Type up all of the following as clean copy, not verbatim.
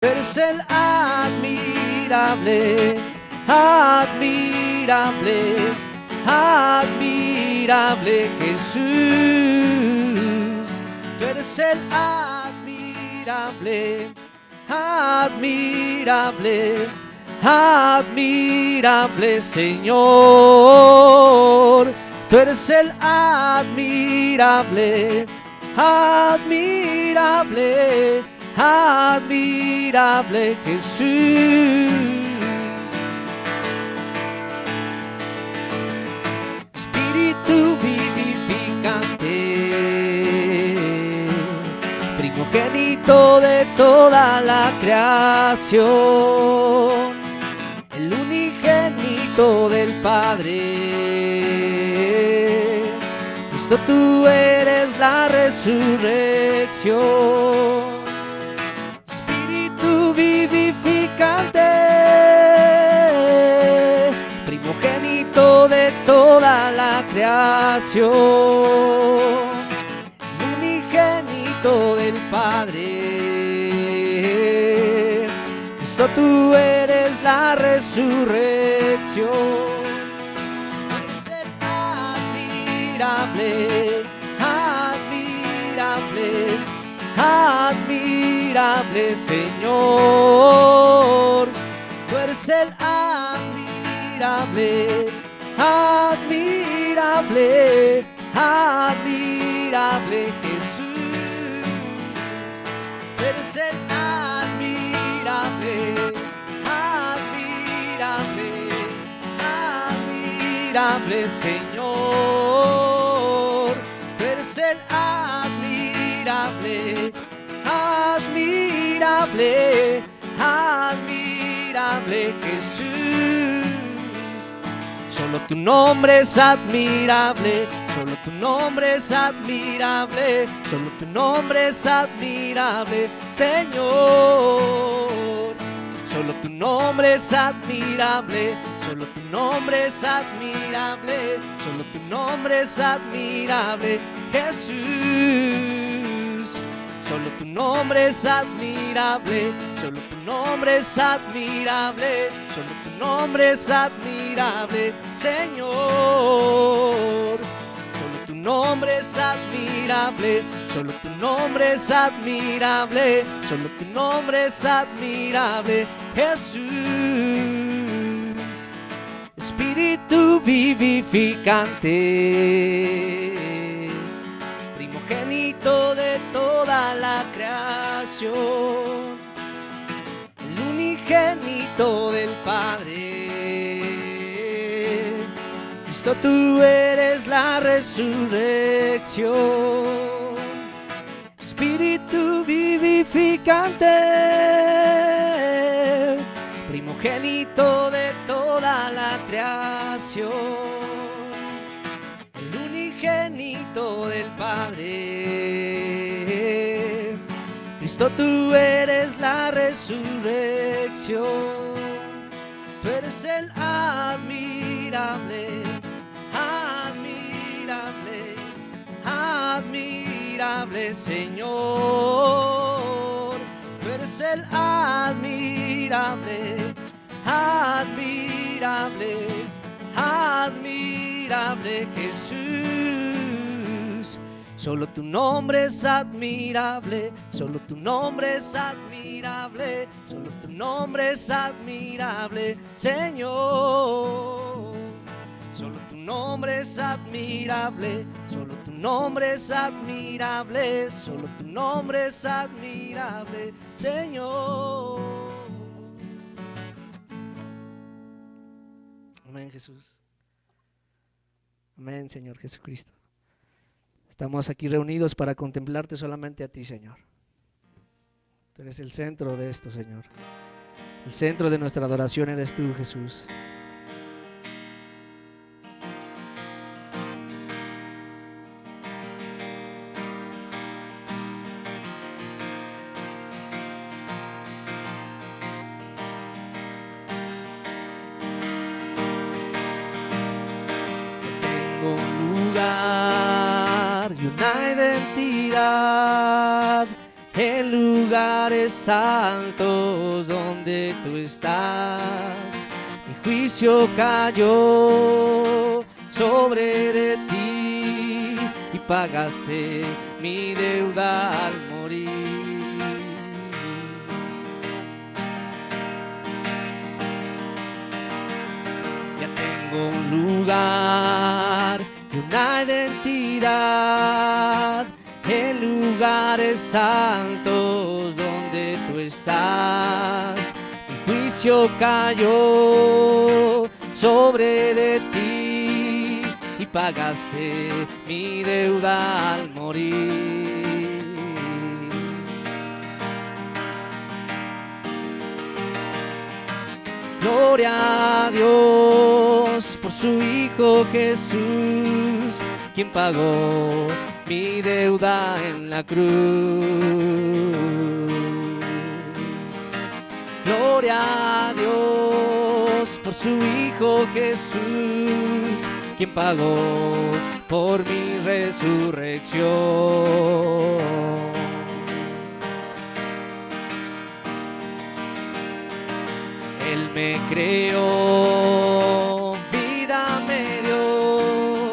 Eres el admirable, admirable, admirable Jesús. Tú eres el admirable, admirable, admirable Señor. Tú eres el admirable, admirable, admirable Jesús. Espíritu vivificante, primogénito de toda la creación, el unigénito del Padre. Cristo, tú eres la resurrección. Vivificante, primogénito de toda la creación, unigénito del Padre. Cristo, tú eres la resurrección. Eres admirable, admirable, admirable Señor. Tú eres el admirable, admirable, admirable Jesús. Tú eres el admirable, admirable, admirable Señor. Tú eres el admirable, admirable, admirable Jesús. Solo tu nombre es admirable, solo tu nombre es admirable, solo tu nombre es admirable, Señor. Solo tu nombre es admirable, solo tu nombre es admirable, solo tu nombre es admirable, Jesús. Solo tu nombre es admirable, solo tu nombre es admirable, solo tu nombre es admirable, Señor. Solo tu nombre es admirable, solo tu nombre es admirable, solo tu nombre es admirable, Jesús. Espíritu vivificante, primogénito de toda la creación, el unigénito del Padre. Cristo, tú eres la resurrección. Espíritu vivificante, primogénito de toda la creación, el unigénito del Padre. Cristo, tú eres la resurrección. Tú eres el admirable, admirable, admirable Señor. Tú eres el admirable, admirable, admirable Jesús. Solo tu nombre es admirable, solo tu nombre es admirable, solo tu nombre es admirable, Señor. Solo tu nombre es admirable, solo tu nombre es admirable, solo tu nombre es admirable, Señor. Amén, Jesús. Amén, Señor Jesucristo. Estamos aquí reunidos para contemplarte solamente a ti, Señor. Tú eres el centro de esto, Señor. El centro de nuestra adoración eres tú, Jesús. Tengo un lugar y una identidad en lugares altos donde tú estás. Mi juicio cayó sobre de ti y pagaste mi deuda al morir. Ya tengo un lugar y una identidad en lugares altos donde tú estás. Mi juicio cayó sobre de ti y pagaste mi deuda al morir. Gloria a Dios por su Hijo Jesús, quien pagó mi deuda en la cruz. Gloria a Dios por su Hijo Jesús, quien pagó por mi resurrección. Él me creó, vida me dio,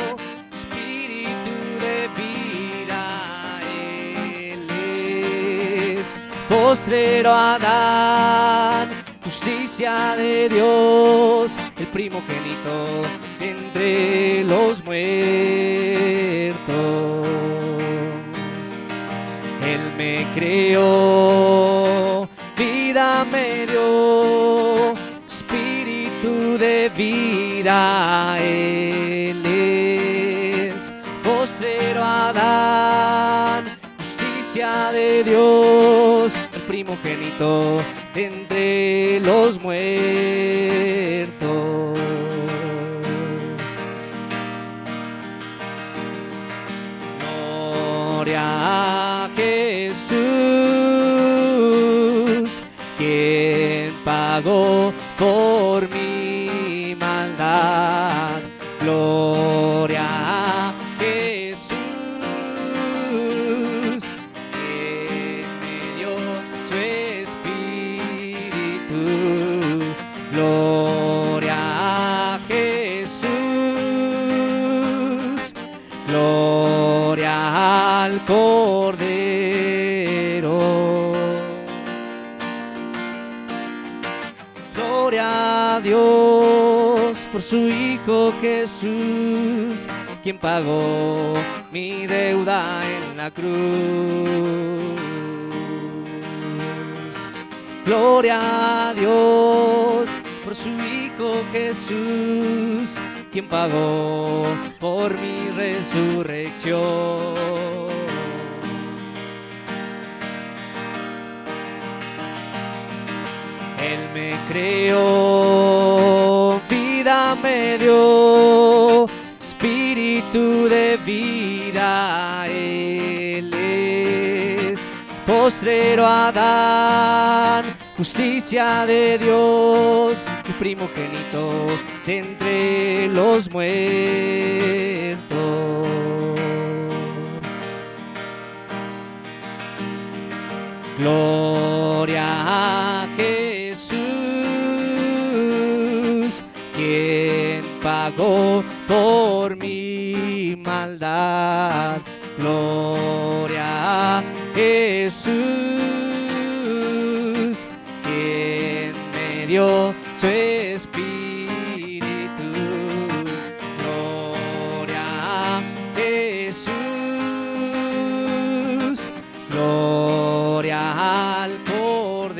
espíritu de vida. Él es postrero Adán, justicia de Dios, el primogénito entre los muertos. Él me creó, vida me dio, espíritu de vida. Él es postrero Adán, justicia de Dios, el primogénito entre los muertos. Gloria a Jesús, quien pagó por mi maldad. Gloria a Jesús, quien me dio su espíritu. Gloria a Jesús, gloria al Cordero. Gloria a Dios por su Hijo Jesús, quien pagó mi deuda en la cruz. Gloria a Dios por su Hijo Jesús, quien pagó por mi resurrección. Él me creó, vida me dio, espíritu de vida. Él es postrero Adán, justicia de Dios, el primogénito de entre los muertos. Gloria a Jesús, quien pagó por mi maldad. Gloria a Jesús, quien me dio su espíritu. Gloria a Jesús, gloria al Cordero.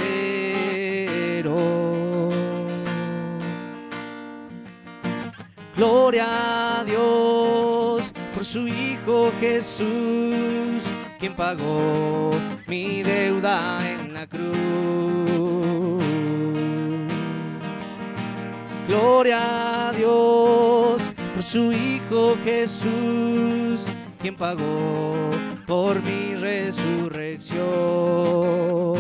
Gloria a Dios por su Hijo Jesús, quien pagó mi deuda en la cruz. Gloria a Dios por su Hijo Jesús, quien pagó por mi resurrección.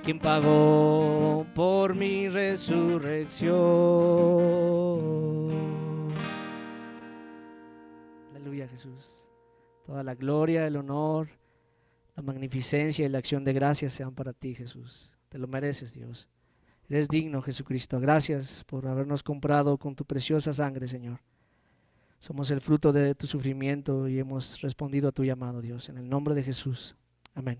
Quien pagó por mi resurrección. Aleluya, Jesús. Toda la gloria, el honor, la magnificencia y la acción de gracias sean para ti, Jesús. Te lo mereces, Dios. Eres digno, Jesucristo. Gracias por habernos comprado con tu preciosa sangre, Señor. Somos el fruto de tu sufrimiento y hemos respondido a tu llamado, Dios. En el nombre de Jesús. Amén.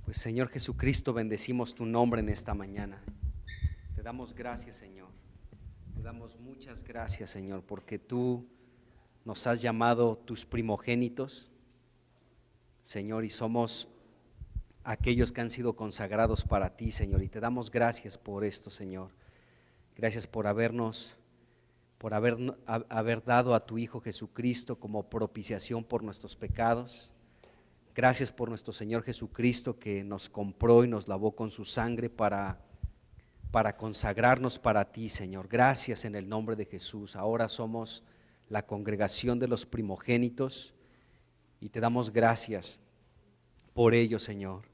Pues Señor Jesucristo, bendecimos tu nombre en esta mañana. Te damos gracias, Señor. Te damos muchas gracias, Señor, porque tú nos has llamado tus primogénitos, Señor, y somos aquellos que han sido consagrados para ti, Señor, y te damos gracias por esto, Señor. Gracias por haber dado a tu Hijo Jesucristo como propiciación por nuestros pecados. Gracias por nuestro Señor Jesucristo que nos compró y nos lavó con su sangre para consagrarnos para ti, Señor. Gracias en el nombre de Jesús. Ahora somos la congregación de los primogénitos y te damos gracias por ello, Señor.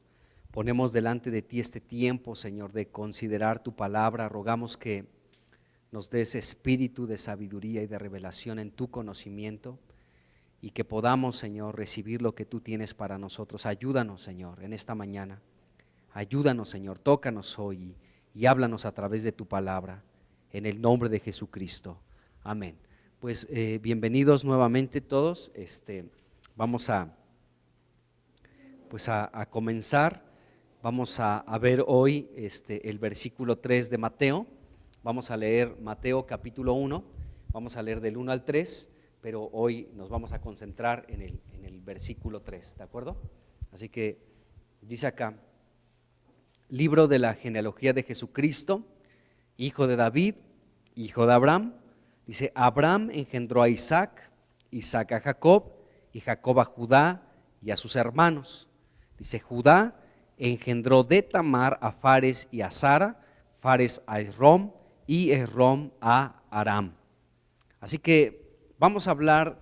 Ponemos delante de ti este tiempo, Señor, de considerar tu palabra. Rogamos que nos des espíritu de sabiduría y de revelación en tu conocimiento, y que podamos, Señor, recibir lo que tú tienes para nosotros. Ayúdanos, Señor, en esta mañana. Ayúdanos, Señor, tócanos hoy y háblanos a través de tu palabra, en el nombre de Jesucristo. Amén. Pues bienvenidos nuevamente todos. Vamos a comenzar. Vamos a ver hoy el versículo 3 de Mateo. Vamos a leer Mateo capítulo 1. Vamos a leer del 1 al 3. Pero hoy nos vamos a concentrar en el versículo 3, ¿de acuerdo? Así que dice acá: libro de la genealogía de Jesucristo, hijo de David, hijo de Abraham. Dice: Abraham engendró a Isaac, Isaac a Jacob, y Jacob a Judá y a sus hermanos. Dice: Judá engendró de Tamar a Fares y a Zara, Fares a Esrom y Esrom a Aram. Así que vamos a hablar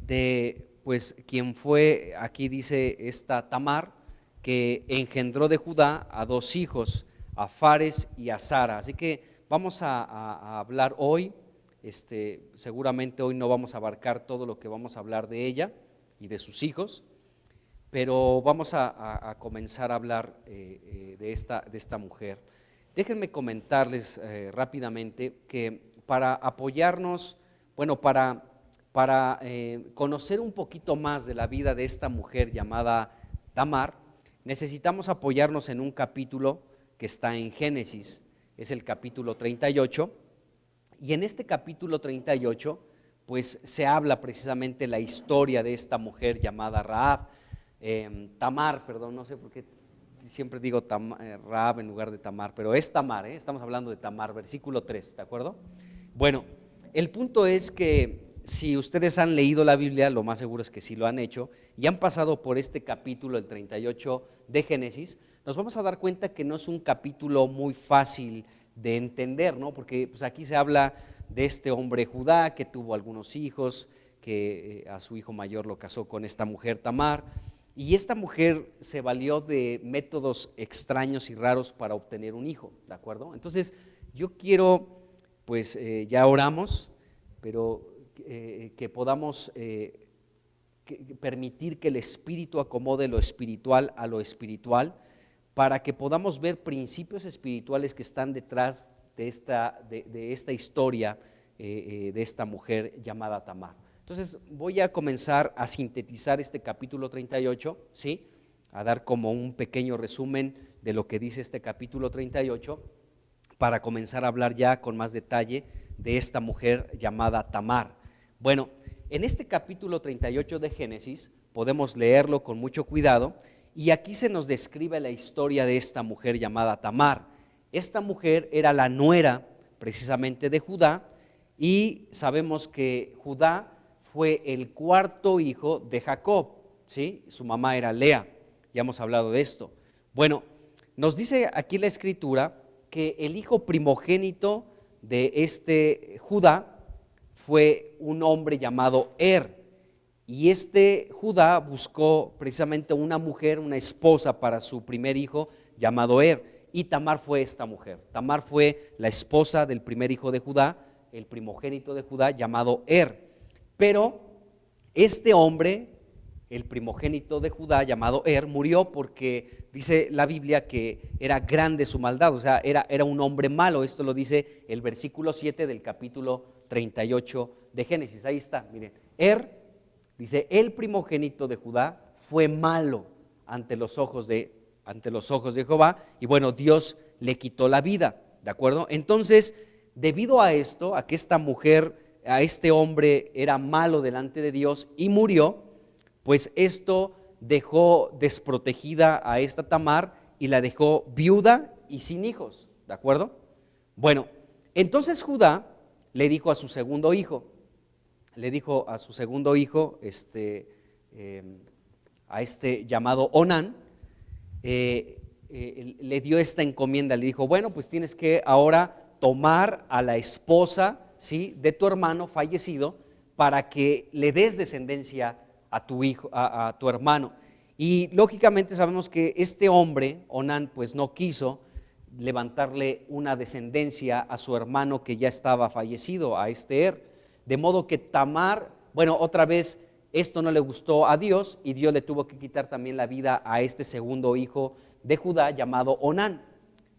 de, pues, quién fue, aquí dice esta Tamar, que engendró de Judá a dos hijos, a Fares y a Zara. Así que vamos a hablar hoy, seguramente hoy no vamos a abarcar todo lo que vamos a hablar de ella y de sus hijos, pero vamos a comenzar a hablar de esta mujer. Déjenme comentarles rápidamente que para apoyarnos, bueno, para conocer un poquito más de la vida de esta mujer llamada Tamar, necesitamos apoyarnos en un capítulo que está en Génesis, es el capítulo 38, y en este capítulo 38, pues se habla precisamente la historia de esta mujer llamada Tamar, perdón, no sé por qué siempre digo Rahab en lugar de Tamar, pero es Tamar, estamos hablando de Tamar, versículo 3, ¿de acuerdo? Bueno, el punto es que si ustedes han leído la Biblia, lo más seguro es que sí lo han hecho, y han pasado por este capítulo, el 38 de Génesis, nos vamos a dar cuenta que no es un capítulo muy fácil de entender, ¿no? Porque pues, aquí se habla de este hombre Judá que tuvo algunos hijos, que a su hijo mayor lo casó con esta mujer Tamar, y esta mujer se valió de métodos extraños y raros para obtener un hijo, ¿de acuerdo? Entonces yo quiero, pues ya oramos, pero que podamos permitir que el Espíritu acomode lo espiritual a lo espiritual, para que podamos ver principios espirituales que están detrás de esta historia de esta mujer llamada Tamar. Entonces voy a comenzar a sintetizar este capítulo 38, ¿sí? a dar como un pequeño resumen de lo que dice este capítulo 38 para comenzar a hablar ya con más detalle de esta mujer llamada Tamar. Bueno, en este capítulo 38 de Génesis podemos leerlo con mucho cuidado y aquí se nos describe la historia de esta mujer llamada Tamar. Esta mujer era la nuera precisamente de Judá y sabemos que Judá fue el cuarto hijo de Jacob, ¿sí? Su mamá era Lea, ya hemos hablado de esto. Bueno, nos dice aquí la escritura que el hijo primogénito de este Judá fue un hombre llamado y este Judá buscó precisamente una mujer, una esposa para su primer hijo llamado y Tamar fue esta mujer. Tamar fue la esposa del primer hijo de Judá, el primogénito de Judá llamado pero este hombre, el primogénito de Judá llamado murió porque dice la Biblia que era grande su maldad, o sea, era un hombre malo. Esto lo dice el versículo 7 del capítulo 38 de Génesis. Ahí está, miren, dice, el primogénito de Judá fue malo ante los ojos de Jehová, y bueno, Dios le quitó la vida, ¿de acuerdo? Entonces, debido a esto, a que esta mujer, a este hombre era malo delante de Dios y murió, pues esto dejó desprotegida a esta Tamar y la dejó viuda y sin hijos, ¿de acuerdo? Bueno, entonces Judá le dijo a su segundo hijo, a este llamado Onán, le dio esta encomienda, le dijo, bueno, pues tienes que ahora tomar a la esposa, ¿sí?, de tu hermano fallecido para que le des descendencia a tu hijo, a tu hermano. Y lógicamente sabemos que este hombre, Onán, pues no quiso levantarle una descendencia a su hermano que ya estaba fallecido, a este de modo que Tamar, bueno, otra vez esto no le gustó a Dios y Dios le tuvo que quitar también la vida a este segundo hijo de Judá llamado Onán,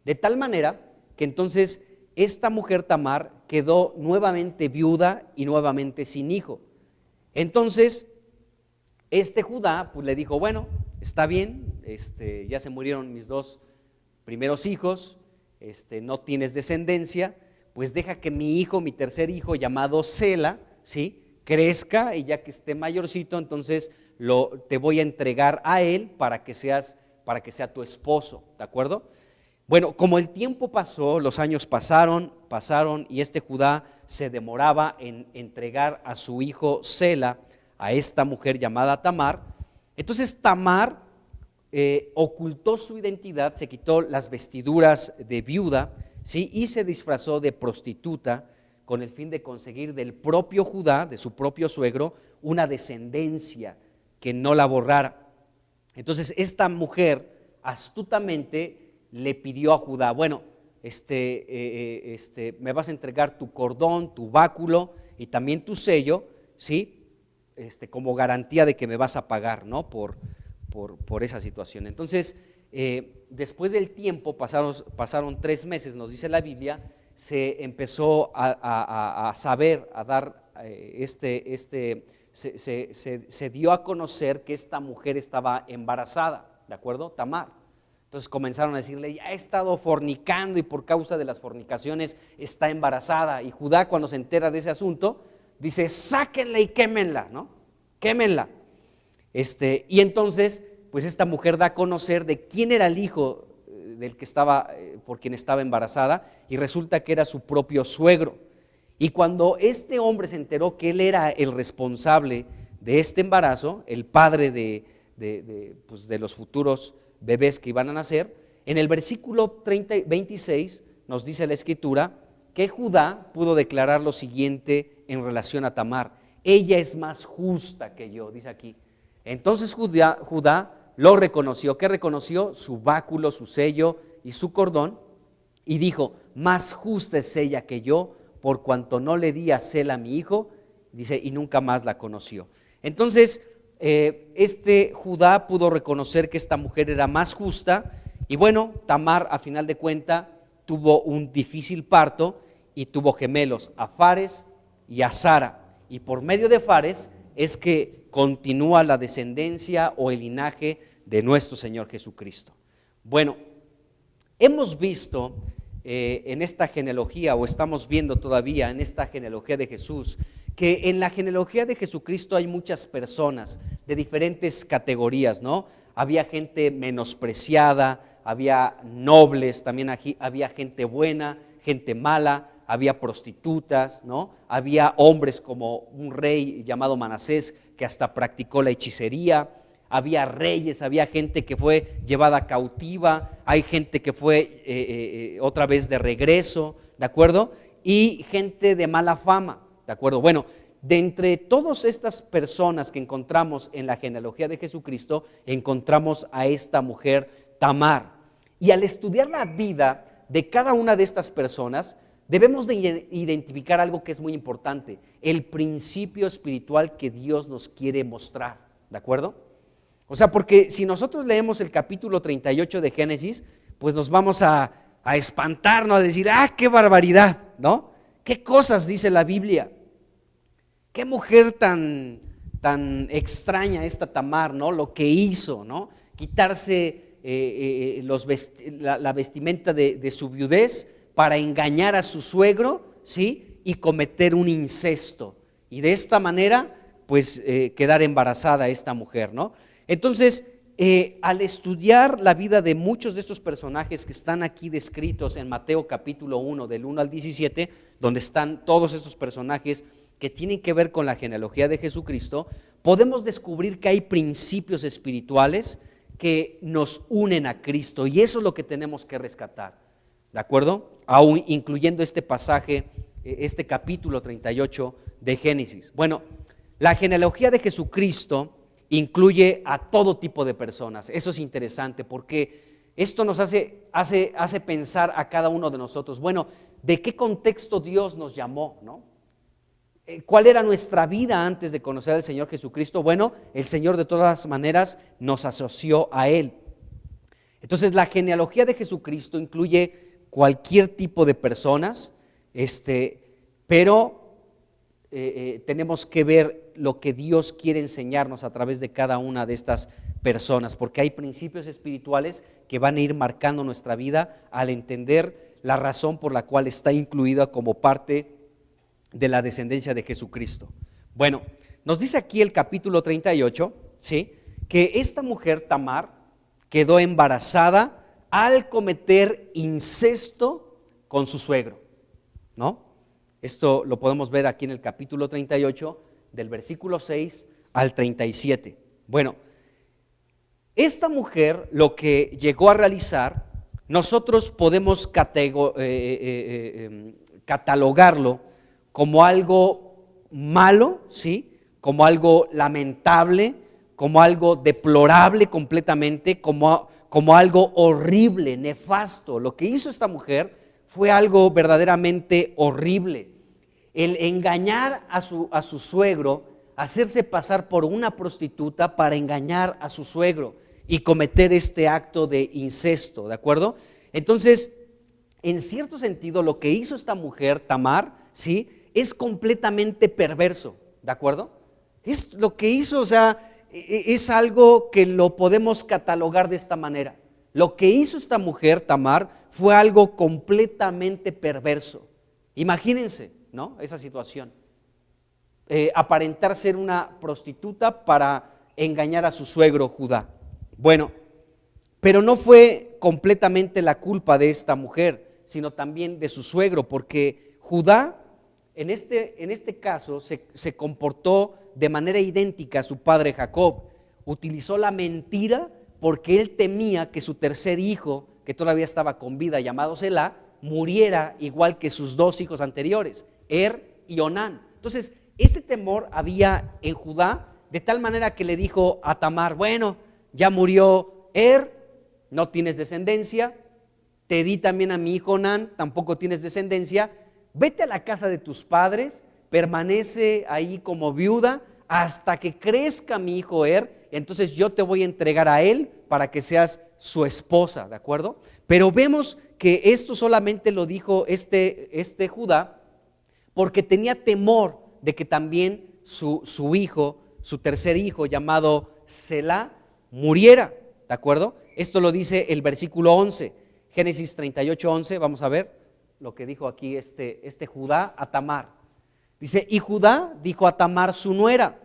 de tal manera que entonces esta mujer Tamar quedó nuevamente viuda y nuevamente sin hijo. Entonces este Judá pues le dijo, bueno, está bien, ya se murieron mis dos primeros hijos, no tienes descendencia, pues deja que mi hijo, mi tercer hijo llamado Sela, ¿sí?, crezca, y ya que esté mayorcito, entonces te voy a entregar a él para que sea tu esposo, ¿de acuerdo? Bueno, como el tiempo pasó, los años pasaron y este Judá se demoraba en entregar a su hijo Sela a esta mujer llamada Tamar, entonces Tamar ocultó su identidad, se quitó las vestiduras de viuda, ¿sí?, y se disfrazó de prostituta con el fin de conseguir del propio Judá, de su propio suegro, una descendencia que no la borrara. Entonces esta mujer astutamente le pidió a Judá, bueno, me vas a entregar tu cordón, tu báculo y también tu sello, ¿sí?, como garantía de que me vas a pagar, ¿no?, por esa situación. Entonces, después del tiempo, pasaron 3 meses, nos dice la Biblia, se empezó a saber, a dar, se dio a conocer que esta mujer estaba embarazada, ¿de acuerdo? Tamar. Entonces comenzaron a decirle, ya ha estado fornicando y por causa de las fornicaciones está embarazada. Y Judá, cuando se entera de ese asunto, dice, sáquenla y quémenla, ¿no? Quémenla. Y entonces, pues esta mujer da a conocer de quién era el hijo del que estaba, por quien estaba embarazada, y resulta que era su propio suegro. Y cuando este hombre se enteró que él era el responsable de este embarazo, el padre de los futuros bebés que iban a nacer, en el versículo 26 nos dice la escritura que Judá pudo declarar lo siguiente en relación a Tamar: ella es más justa que yo, dice aquí. Entonces Judá lo reconoció. ¿Qué reconoció? Su báculo, su sello y su cordón, y dijo, más justa es ella que yo, por cuanto no le di a Sela mi hijo, dice, y nunca más la conoció. Entonces Judá pudo reconocer que esta mujer era más justa, y bueno, Tamar a final de cuentas tuvo un difícil parto y tuvo gemelos, a Fares y a Zara, y por medio de Fares es que continúa la descendencia o el linaje de nuestro Señor Jesucristo. Bueno, hemos visto en esta genealogía, o estamos viendo todavía en esta genealogía de Jesús, que en la genealogía de Jesucristo hay muchas personas de diferentes categorías, ¿no? Había gente menospreciada, había nobles, también aquí había gente buena, gente mala, había prostitutas, ¿no? Había hombres como un rey llamado Manasés que hasta practicó la hechicería, había reyes, había gente que fue llevada cautiva, hay gente que fue otra vez de regreso, ¿de acuerdo? Y gente de mala fama, ¿de acuerdo? Bueno, de entre todas estas personas que encontramos en la genealogía de Jesucristo, encontramos a esta mujer Tamar. Y al estudiar la vida de cada una de estas personas, debemos de identificar algo que es muy importante, el principio espiritual que Dios nos quiere mostrar, ¿de acuerdo? O sea, porque si nosotros leemos el capítulo 38 de Génesis, pues nos vamos a espantarnos, a decir, ¡ah, qué barbaridad!, ¿no? ¿Qué cosas dice la Biblia? ¿Qué mujer tan extraña esta Tamar, ¿no? Lo que hizo, ¿no? Quitarse la vestimenta de su viudez para engañar a su suegro, ¿sí? Y cometer un incesto. Y de esta manera, pues, quedar embarazada esta mujer, ¿no? Entonces, al estudiar la vida de muchos de estos personajes que están aquí descritos en Mateo capítulo 1, del 1 al 17, donde están todos estos personajes que tienen que ver con la genealogía de Jesucristo, podemos descubrir que hay principios espirituales que nos unen a Cristo, y eso es lo que tenemos que rescatar, ¿de acuerdo? Aún incluyendo este pasaje, este capítulo 38 de Génesis. Bueno, la genealogía de Jesucristo incluye a todo tipo de personas. Eso es interesante porque esto nos hace pensar a cada uno de nosotros, bueno, ¿de qué contexto Dios nos llamó, no? ¿Cuál era nuestra vida antes de conocer al Señor Jesucristo? Bueno, el Señor de todas maneras nos asoció a Él. Entonces, la genealogía de Jesucristo incluye cualquier tipo de personas, pero tenemos que ver lo que Dios quiere enseñarnos a través de cada una de estas personas, porque hay principios espirituales que van a ir marcando nuestra vida al entender la razón por la cual está incluida como parte de la descendencia de Jesucristo. Bueno, nos dice aquí el capítulo 38, ¿sí?, que esta mujer Tamar quedó embarazada al cometer incesto con su suegro, ¿no? Esto lo podemos ver aquí en el capítulo 38, del versículo 6 al 37. Bueno, esta mujer lo que llegó a realizar, nosotros podemos catalogarlo como algo malo, ¿sí?, como algo lamentable, como algo deplorable completamente, como algo horrible, nefasto. Lo que hizo esta mujer fue algo verdaderamente horrible. El engañar a su suegro, hacerse pasar por una prostituta para engañar a su suegro y cometer este acto de incesto, ¿de acuerdo? Entonces, en cierto sentido, lo que hizo esta mujer, Tamar, ¿sí?, es completamente perverso, ¿de acuerdo? Es lo que hizo, o sea, es algo que lo podemos catalogar de esta manera. Lo que hizo esta mujer, Tamar, fue algo completamente perverso. Imagínense, ¿no?, esa situación. Aparentar ser una prostituta para engañar a su suegro Judá. Bueno, pero no fue completamente la culpa de esta mujer, sino también de su suegro, porque Judá en este caso se comportó de manera idéntica a su padre Jacob. Utilizó la mentira porque él temía que su tercer hijo, que todavía estaba con vida, llamado Selá, muriera igual que sus dos hijos anteriores, y Onán. Entonces, este temor había en Judá, de tal manera que le dijo a Tamar, bueno, ya murió no tienes descendencia, te di también a mi hijo Onán, tampoco tienes descendencia, vete a la casa de tus padres, permanece ahí como viuda hasta que crezca mi hijo entonces yo te voy a entregar a él para que seas su esposa, ¿de acuerdo? Pero vemos que esto solamente lo dijo este Judá porque tenía temor de que también su hijo, su tercer hijo llamado Selá, muriera. ¿de acuerdo? Esto lo dice el versículo 11, Génesis 38, 11, vamos a ver lo que dijo aquí este Judá a Tamar. Dice, y Judá dijo a Tamar su nuera,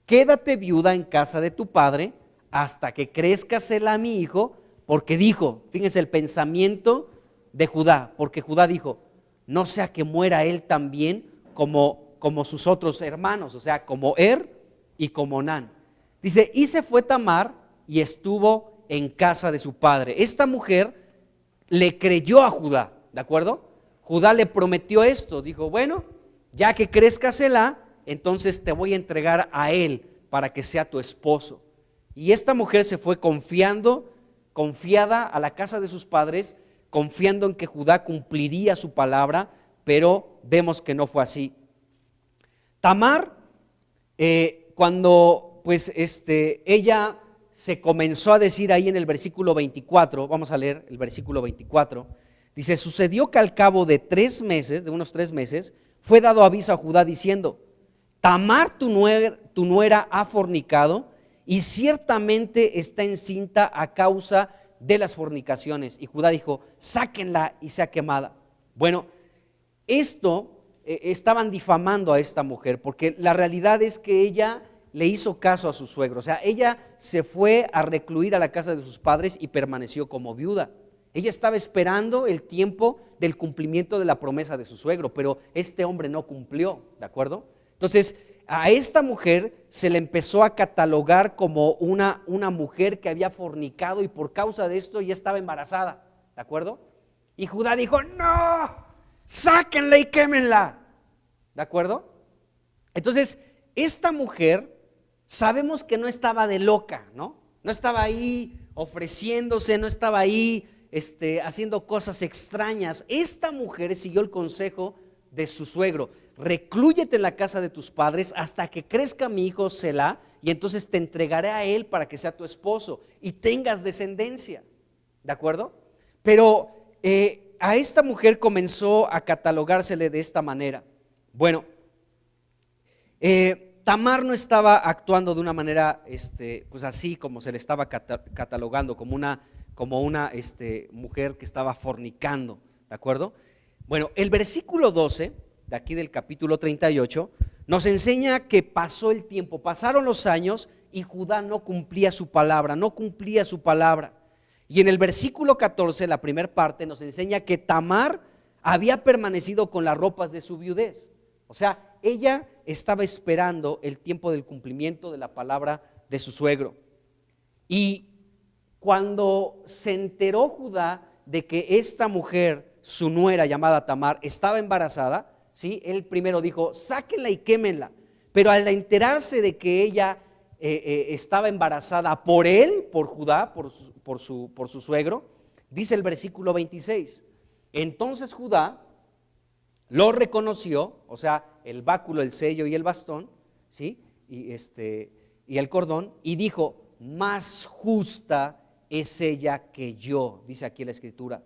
quédate viuda en casa de tu padre hasta que crezca Sela mi hijo, porque dijo, fíjense el pensamiento de Judá, porque Judá dijo, no sea que muera él también como sus otros hermanos, o sea, como y como Nan. Dice, y se fue Tamar y estuvo en casa de su padre. Esta mujer le creyó a Judá, ¿de acuerdo? Judá le prometió esto, dijo, bueno, ya que crezca Sela, entonces te voy a entregar a él para que sea tu esposo. Y esta mujer se fue confiada a la casa de sus padres, confiando en que Judá cumpliría su palabra, pero vemos que no fue así. Tamar, cuando pues ella se comenzó a decir ahí en el versículo 24, vamos a leer el versículo 24, dice, sucedió que al cabo de de unos 3 meses, fue dado aviso a Judá diciendo, Tamar tu nuera ha fornicado y ciertamente está encinta a causa de las fornicaciones. Y Judá dijo, sáquenla y sea quemada. Bueno, esto estaban difamando a esta mujer, porque la realidad es que ella le hizo caso a su suegro. O sea, ella se fue a recluir a la casa de sus padres y permaneció como viuda. Ella estaba esperando el tiempo del cumplimiento de la promesa de su suegro, pero este hombre no cumplió, ¿de acuerdo? Entonces, a esta mujer se le empezó a catalogar como una mujer que había fornicado y por causa de esto ya estaba embarazada, ¿de acuerdo? Y Judá dijo, no, sáquenla y quémenla, ¿de acuerdo? Entonces, esta mujer sabemos que no estaba de loca, ¿no? No estaba ahí ofreciéndose, no estaba ahí haciendo cosas extrañas. Esta mujer siguió el consejo de su suegro, reclúyete en la casa de tus padres hasta que crezca mi hijo Sela, y entonces te entregaré a él para que sea tu esposo y tengas descendencia, ¿de acuerdo? Pero a esta mujer comenzó a catalogársele de esta manera. Bueno, Tamar no estaba actuando de una manera pues así como se le estaba catalogando, como una mujer que estaba fornicando, ¿de acuerdo? Bueno, el versículo 12 de aquí del capítulo 38 nos enseña que pasó el tiempo, pasaron los años y Judá no cumplía su palabra, Y en el versículo 14, la primera parte, nos enseña que Tamar había permanecido con las ropas de su viudez. O sea, ella estaba esperando el tiempo del cumplimiento de la palabra de su suegro. Y cuando se enteró Judá de que esta mujer, su nuera llamada Tamar, estaba embarazada, ¿sí? Él primero dijo, sáquenla y quémenla. Pero al enterarse de que ella estaba embarazada por él, por Judá, por su suegro, dice el versículo 26, entonces Judá lo reconoció, o sea, el báculo, el sello y el bastón, ¿sí? Y el cordón, y dijo, más justa es ella que yo, dice aquí la escritura,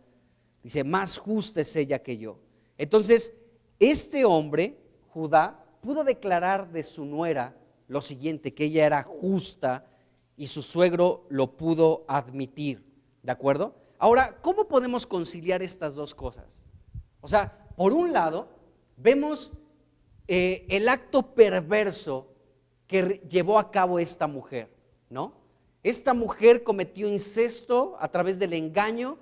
dice, más justa es ella que yo. Entonces, este hombre, Judá, pudo declarar de su nuera lo siguiente, que ella era justa, y su suegro lo pudo admitir, ¿de acuerdo? Ahora, ¿cómo podemos conciliar estas dos cosas? O sea, por un lado, vemos el acto perverso que llevó a cabo esta mujer, ¿no? Esta mujer cometió incesto a través del engaño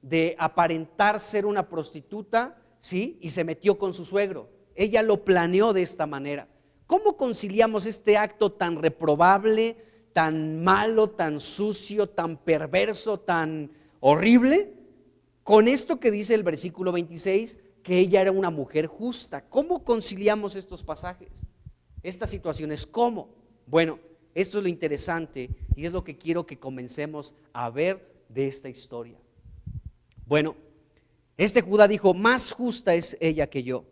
de aparentar ser una prostituta, ¿sí? Y se metió con su suegro. Ella lo planeó de esta manera. ¿Cómo conciliamos este acto tan reprobable, tan malo, tan sucio, tan perverso, tan horrible, con esto que dice el versículo 26, que ella era una mujer justa? ¿Cómo conciliamos estos pasajes, estas situaciones? ¿Cómo? Bueno, esto es lo interesante y es lo que quiero que comencemos a ver de esta historia. Bueno, Judá dijo, más justa es ella que yo.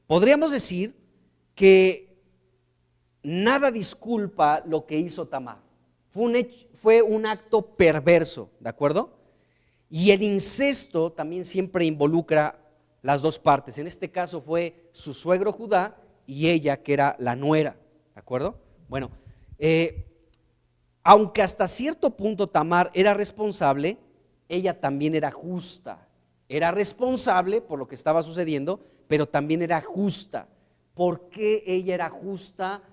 Podríamos decir que nada disculpa lo que hizo Tamar. Fue un acto perverso, ¿de acuerdo? Y el incesto también siempre involucra las dos partes. En este caso fue su suegro Judá y ella, que era la nuera, ¿de acuerdo? Bueno, aunque hasta cierto punto Tamar era responsable, ella también era justa. Era responsable por lo que estaba sucediendo, pero también era justa. ¿Por qué ella era justa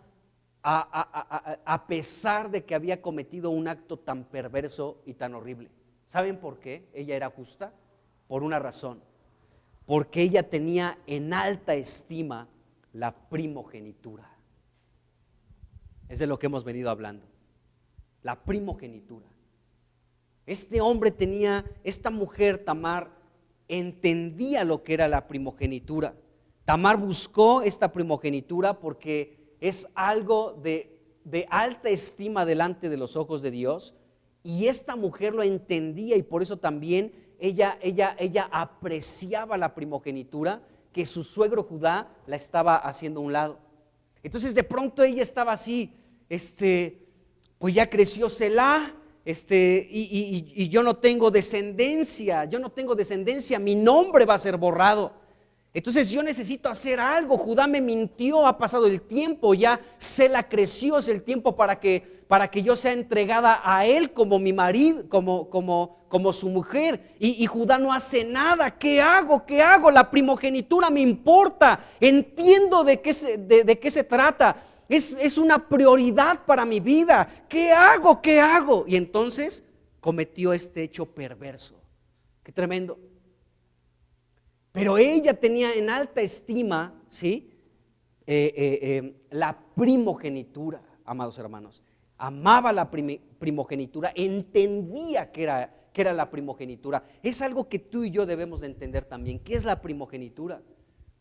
a pesar de que había cometido un acto tan perverso y tan horrible? ¿Saben por qué ella era justa? Por una razón. Porque ella tenía en alta estima la primogenitura. Es de lo que hemos venido hablando. La primogenitura. Este hombre tenía, esta mujer Tamar entendía lo que era la primogenitura. Tamar buscó esta primogenitura porque es algo de alta estima delante de los ojos de Dios, y esta mujer lo entendía, y por eso también ella apreciaba la primogenitura que su suegro Judá la estaba haciendo a un lado. Entonces de pronto ella estaba así, pues ya creció Selá, y yo no tengo descendencia, mi nombre va a ser borrado. Entonces yo necesito hacer algo. Judá me mintió, ha pasado el tiempo, ya Selá creció, es el tiempo para que yo sea entregada a él como mi marido, como su mujer, y Judá no hace nada. ¿Qué hago? La primogenitura me importa, entiendo de qué se trata. Es una prioridad para mi vida. ¿Qué hago? Y entonces cometió este hecho perverso. Qué tremendo. Pero ella tenía en alta estima, ¿sí? La primogenitura, amados hermanos. Amaba la primogenitura, entendía que era la primogenitura. Es algo que tú y yo debemos de entender también. ¿Qué es la primogenitura?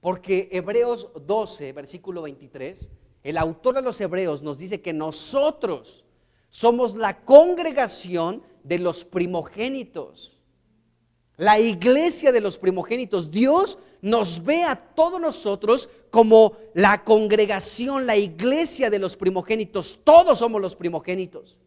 Porque Hebreos 12, versículo 23, el autor de los Hebreos nos dice que nosotros somos la congregación de los primogénitos. La iglesia de los primogénitos. Dios nos ve a todos nosotros como la congregación, la iglesia de los primogénitos. Todos somos los primogénitos.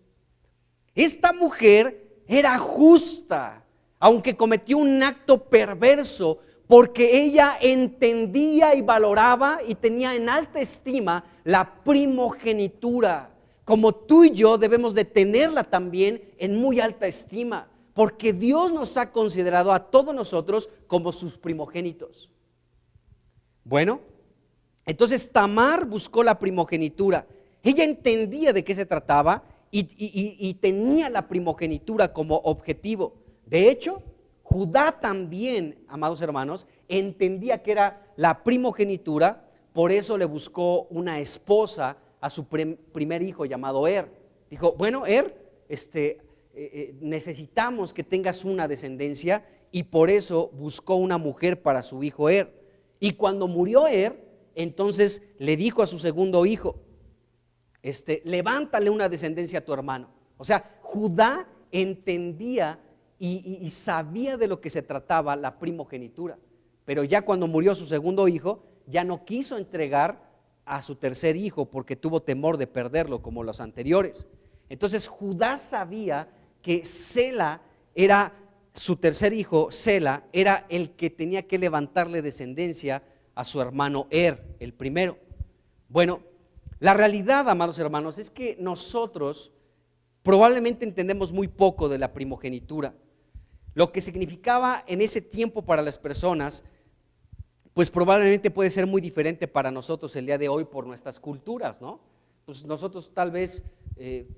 Esta mujer era justa, aunque cometió un acto perverso, porque ella entendía y valoraba y tenía en alta estima la primogenitura. Como tú y yo debemos de tenerla también en muy alta estima, porque Dios nos ha considerado a todos nosotros como sus primogénitos. Bueno, entonces Tamar buscó la primogenitura. Ella entendía de qué se trataba y tenía la primogenitura como objetivo. De hecho, Judá también, amados hermanos, entendía que era la primogenitura, por eso le buscó una esposa a su primer hijo llamado Er. Dijo, bueno, Er, necesitamos que tengas una descendencia, y por eso buscó una mujer para su hijo Er. Y cuando murió Er, entonces le dijo a su segundo hijo, levántale una descendencia a tu hermano. O sea, Judá entendía y sabía de lo que se trataba la primogenitura, pero ya cuando murió su segundo hijo, ya no quiso entregar a su tercer hijo porque tuvo temor de perderlo como los anteriores. Entonces Judá sabía que Selá era su tercer hijo. Selá era el que tenía que levantarle descendencia a su hermano Er, el primero. Bueno, la realidad, amados hermanos, es que nosotros probablemente entendemos muy poco de la primogenitura. Lo que significaba en ese tiempo para las personas, pues probablemente puede ser muy diferente para nosotros el día de hoy por nuestras culturas, ¿no? Pues nosotros tal vez,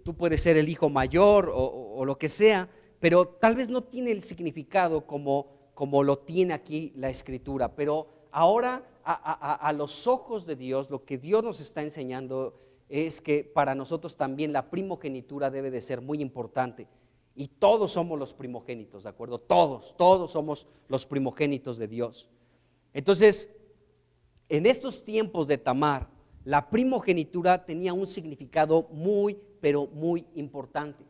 tú puedes ser el hijo mayor o lo que sea, pero tal vez no tiene el significado como lo tiene aquí la Escritura. Pero ahora a los ojos de Dios, lo que Dios nos está enseñando es que para nosotros también la primogenitura debe de ser muy importante. Y todos somos los primogénitos, ¿de acuerdo? Todos somos los primogénitos de Dios. Entonces, en estos tiempos de Tamar, la primogenitura tenía un significado muy, pero muy importante.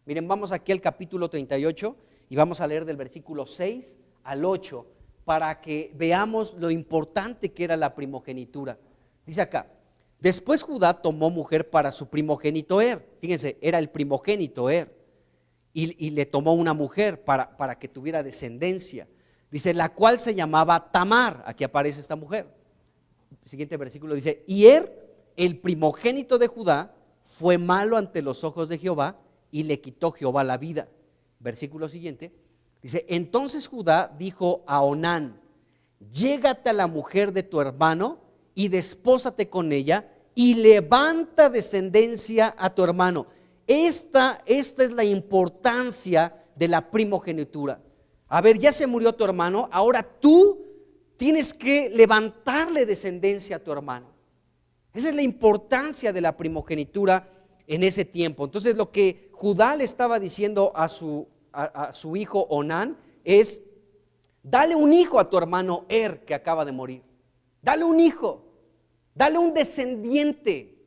Miren, vamos aquí al capítulo 38 y vamos a leer del versículo 6 al 8 para que veamos lo importante que era la primogenitura. Dice acá, después Judá tomó mujer para su primogénito Er. Fíjense, era el primogénito Er. Y le tomó una mujer para que tuviera descendencia. Dice, la cual se llamaba Tamar. Aquí aparece esta mujer. El siguiente versículo dice, y Er, el primogénito de Judá, fue malo ante los ojos de Jehová, y le quitó Jehová la vida. Versículo siguiente, dice, entonces Judá dijo a Onán, llégate a la mujer de tu hermano y despósate con ella y levanta descendencia a tu hermano. Esta es la importancia de la primogenitura. A ver, ya se murió tu hermano, ahora tú tienes que levantarle descendencia a tu hermano. Esa es la importancia de la primogenitura en ese tiempo. Entonces lo que Judá le estaba diciendo a su hijo Onán es, dale un hijo a tu hermano que acaba de morir. Dale un hijo, dale un descendiente,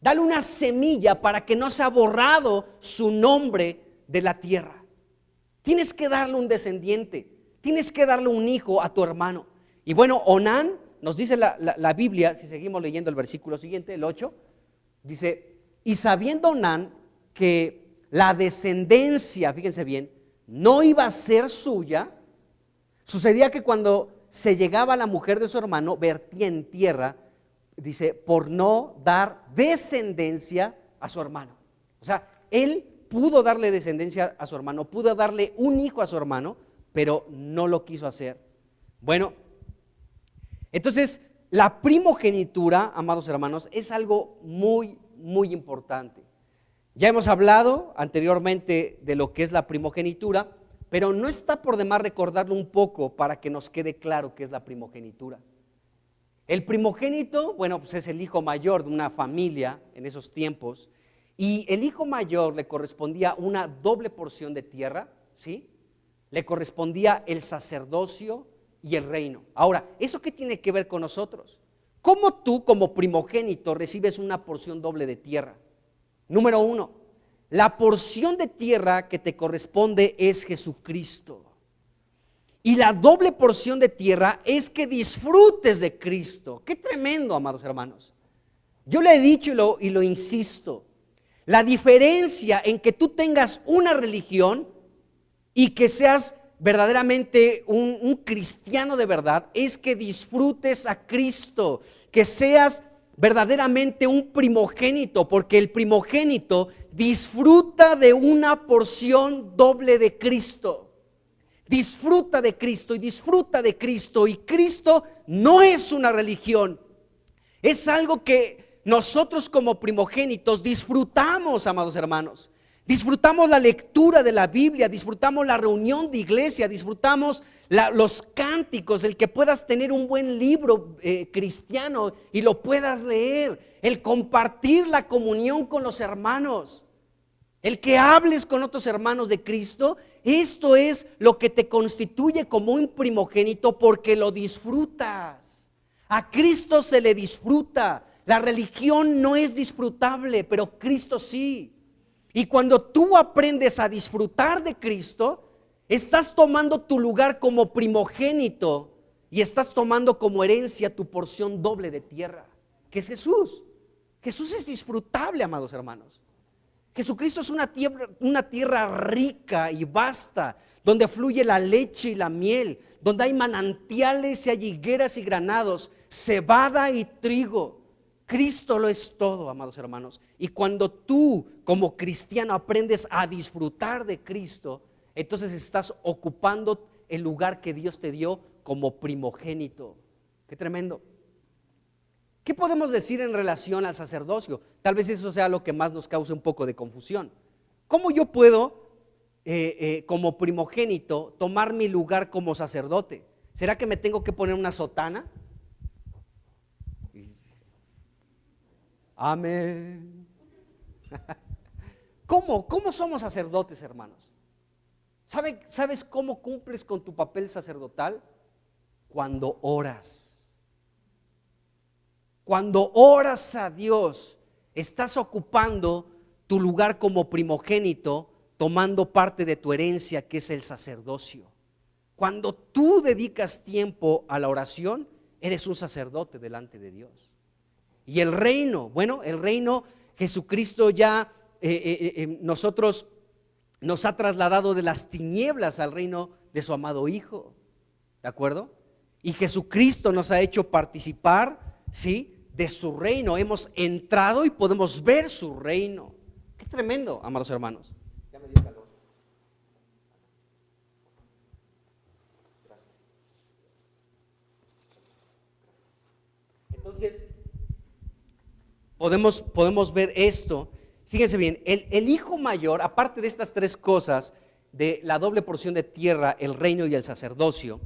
dale una semilla para que no sea borrado su nombre de la tierra. Tienes que darle un descendiente, tienes que darle un hijo a tu hermano. Y bueno, Onán, nos dice la Biblia, si seguimos leyendo el versículo siguiente, el 8, dice, y sabiendo Onán que la descendencia, fíjense bien, no iba a ser suya, sucedía que cuando se llegaba a la mujer de su hermano, vertía en tierra, dice, por no dar descendencia a su hermano. O sea, él pudo darle descendencia a su hermano, pudo darle un hijo a su hermano, pero no lo quiso hacer. Bueno, entonces la primogenitura, amados hermanos, es algo muy, muy importante. Ya hemos hablado anteriormente de lo que es la primogenitura, pero no está por demás recordarlo un poco para que nos quede claro qué es la primogenitura. El primogénito, bueno, pues es el hijo mayor de una familia en esos tiempos, y el hijo mayor le correspondía una doble porción de tierra, ¿sí? Le correspondía el sacerdocio y el reino. Ahora, ¿eso qué tiene que ver con nosotros? ¿Cómo tú como primogénito recibes una porción doble de tierra? Número uno, la porción de tierra que te corresponde es Jesucristo. Y la doble porción de tierra es que disfrutes de Cristo. Qué tremendo, amados hermanos. Yo le he dicho y lo insisto, la diferencia en que tú tengas una religión y que seas verdaderamente un cristiano de verdad es que disfrutes a Cristo, que seas verdaderamente un primogénito, porque el primogénito disfruta de una porción doble de Cristo. Disfruta de Cristo y disfruta de Cristo, y Cristo no es una religión, es algo que nosotros como primogénitos disfrutamos, amados hermanos. Disfrutamos la lectura de la Biblia, disfrutamos la reunión de iglesia, disfrutamos los cánticos, el que puedas tener un buen libro cristiano y lo puedas leer, el compartir la comunión con los hermanos, el que hables con otros hermanos de Cristo. Esto es lo que te constituye como un primogénito, porque lo disfrutas. A Cristo se le disfruta. La religión no es disfrutable, pero Cristo sí. Y cuando tú aprendes a disfrutar de Cristo, estás tomando tu lugar como primogénito y estás tomando como herencia tu porción doble de tierra, que es Jesús. Jesús es disfrutable, amados hermanos. Jesucristo es una tierra rica y vasta, donde fluye la leche y la miel, donde hay manantiales y hay higueras y granados, cebada y trigo. Cristo lo es todo, amados hermanos. Y cuando tú como cristiano aprendes a disfrutar de Cristo, entonces estás ocupando el lugar que Dios te dio como primogénito. Qué tremendo. ¿Qué podemos decir en relación al sacerdocio? Tal vez eso sea lo que más nos cause un poco de confusión. ¿Cómo yo puedo, como primogénito, tomar mi lugar como sacerdote? ¿Será que me tengo que poner una sotana? Amén. ¿Cómo somos sacerdotes, hermanos? ¿Sabes cómo cumples con tu papel sacerdotal? Cuando oras. Cuando oras a Dios, estás ocupando tu lugar como primogénito, tomando parte de tu herencia, que es el sacerdocio. Cuando tú dedicas tiempo a la oración, eres un sacerdote delante de Dios. Y el reino, bueno, el reino, Jesucristo ya nosotros nos ha trasladado de las tinieblas al reino de su amado Hijo, ¿de acuerdo? Y Jesucristo nos ha hecho participar, ¿sí?, de su reino. Hemos entrado y podemos ver su reino. Qué tremendo, amados hermanos. Ya me dio calor. Gracias. Entonces, podemos ver esto. Fíjense bien, el hijo mayor, aparte de estas tres cosas, de la doble porción de tierra, el reino y el sacerdocio,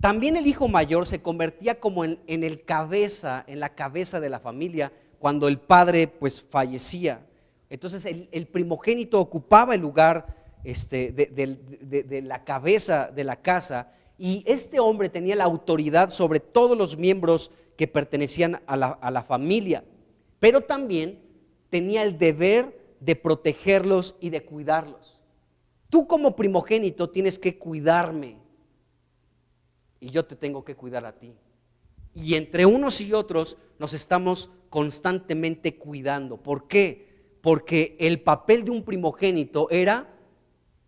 también el hijo mayor se convertía como en la cabeza de la familia cuando el padre pues fallecía. Entonces el primogénito ocupaba el lugar de la cabeza de la casa, y este hombre tenía la autoridad sobre todos los miembros que pertenecían a la familia, pero también tenía el deber de protegerlos y de cuidarlos. Tú como primogénito tienes que cuidarme y yo te tengo que cuidar a ti. Y entre unos y otros nos estamos constantemente cuidando. ¿Por qué? Porque el papel de un primogénito era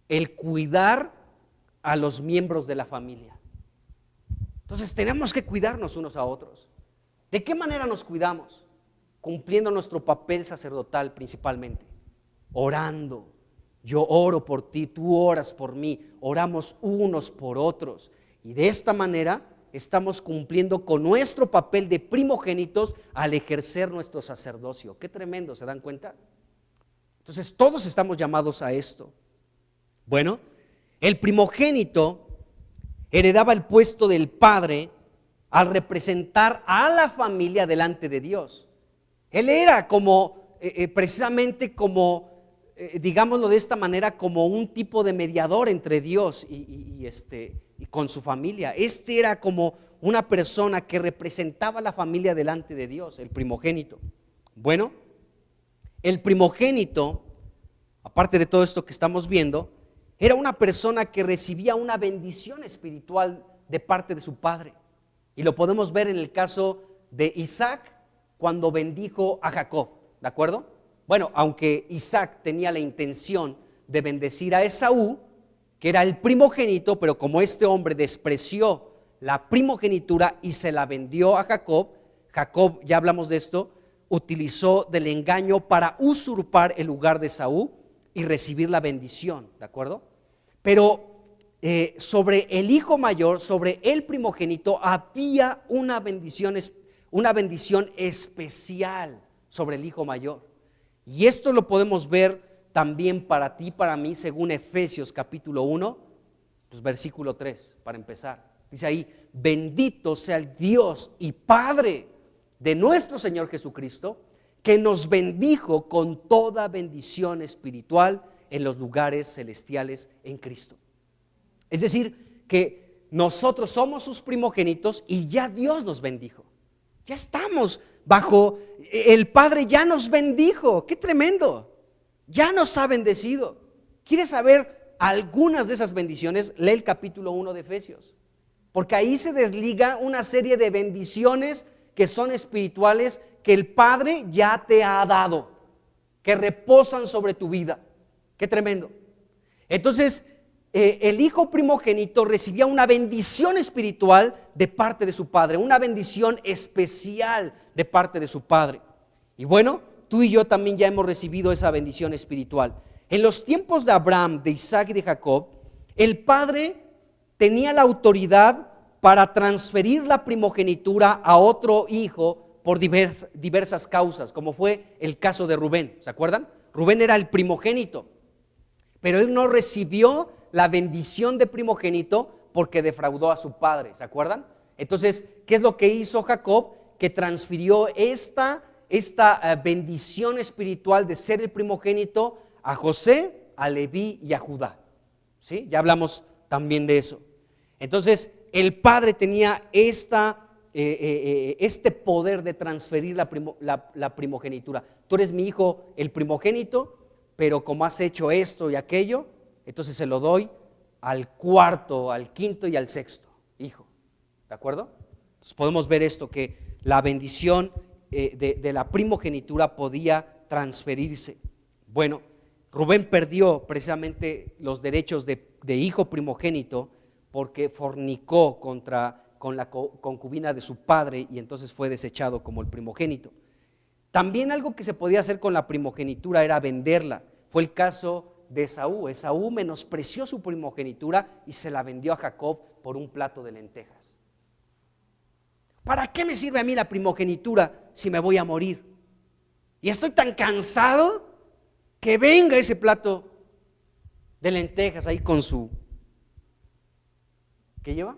el cuidar a los miembros de la familia. Entonces tenemos que cuidarnos unos a otros. ¿De qué manera nos cuidamos? Cumpliendo nuestro papel sacerdotal principalmente, orando. Yo oro por ti, tú oras por mí, oramos unos por otros. Y de esta manera estamos cumpliendo con nuestro papel de primogénitos al ejercer nuestro sacerdocio. Qué tremendo, ¿se dan cuenta? Entonces todos estamos llamados a esto. Bueno, el primogénito heredaba el puesto del padre al representar a la familia delante de Dios. Él era como, precisamente como, digámoslo de esta manera, como un tipo de mediador entre Dios y con su familia. Este era como una persona que representaba a la familia delante de Dios, el primogénito. Bueno, el primogénito, aparte de todo esto que estamos viendo, era una persona que recibía una bendición espiritual de parte de su padre. Y lo podemos ver en el caso de Isaac cuando bendijo a Jacob, ¿de acuerdo? Bueno, aunque Isaac tenía la intención de bendecir a Esaú, que era el primogénito, pero como este hombre despreció la primogenitura y se la vendió a Jacob, Jacob, ya hablamos de esto, utilizó del engaño para usurpar el lugar de Esaú y recibir la bendición, ¿de acuerdo? Pero sobre el hijo mayor, sobre el primogénito, había una bendición especial sobre el hijo mayor. Y esto lo podemos ver también para ti, para mí, según Efesios capítulo 1, pues versículo 3, para empezar. Dice ahí: bendito sea el Dios y Padre de nuestro Señor Jesucristo, que nos bendijo con toda bendición espiritual en los lugares celestiales en Cristo. Es decir, que nosotros somos sus primogénitos y ya Dios nos bendijo. Ya estamos bajo, el Padre ya nos bendijo. ¡Qué tremendo! Ya nos ha bendecido. ¿Quieres saber algunas de esas bendiciones? Lee el capítulo 1 de Efesios, porque ahí se desliga una serie de bendiciones que son espirituales, que el Padre ya te ha dado, que reposan sobre tu vida. ¡Qué tremendo! Entonces, el hijo primogénito recibía una bendición espiritual de parte de su padre, una bendición especial de parte de su padre. Y bueno, tú y yo también ya hemos recibido esa bendición espiritual. En los tiempos de Abraham, de Isaac y de Jacob, el padre tenía la autoridad para transferir la primogenitura a otro hijo por diversas causas, como fue el caso de Rubén. ¿Se acuerdan? Rubén era el primogénito, pero él no recibió la bendición de primogénito porque defraudó a su padre. ¿Se acuerdan? Entonces, ¿qué es lo que hizo Jacob? Que transfirió esta bendición espiritual de ser el primogénito a José, a Leví y a Judá. ¿Sí? Ya hablamos también de eso. Entonces, el padre tenía este poder de transferir la primogenitura. Tú eres mi hijo, el primogénito, pero como has hecho esto y aquello, entonces se lo doy al cuarto, al quinto y al sexto hijo. ¿De acuerdo? Entonces podemos ver esto, que la bendición de la primogenitura podía transferirse. Bueno, Rubén perdió precisamente los derechos de hijo primogénito porque fornicó con la concubina de su padre, y entonces fue desechado como el primogénito. También algo que se podía hacer con la primogenitura era venderla. fue el caso de Esaú. Esaú menospreció su primogenitura y se la vendió a Jacob por un plato de lentejas. ¿Para qué me sirve a mí la primogenitura si me voy a morir? Y estoy tan cansado que venga ese plato de lentejas ahí con su... ¿Qué lleva?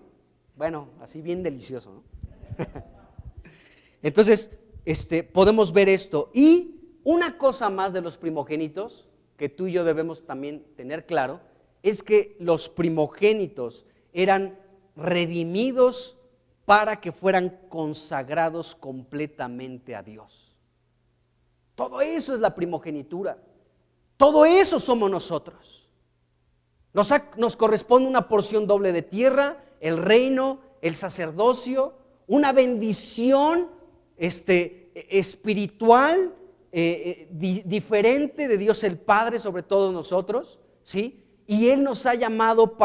Bueno, así bien delicioso, ¿no? Entonces, podemos ver esto. Y una cosa más de los primogénitos que tú y yo debemos también tener claro es que los primogénitos eran redimidos para que fueran consagrados completamente a Dios. Todo eso es la primogenitura. Todo eso somos nosotros. Nos corresponde una porción doble de tierra, el reino, el sacerdocio, una bendición espiritual diferente de Dios el Padre sobre todos nosotros, ¿sí? Y Él nos ha llamado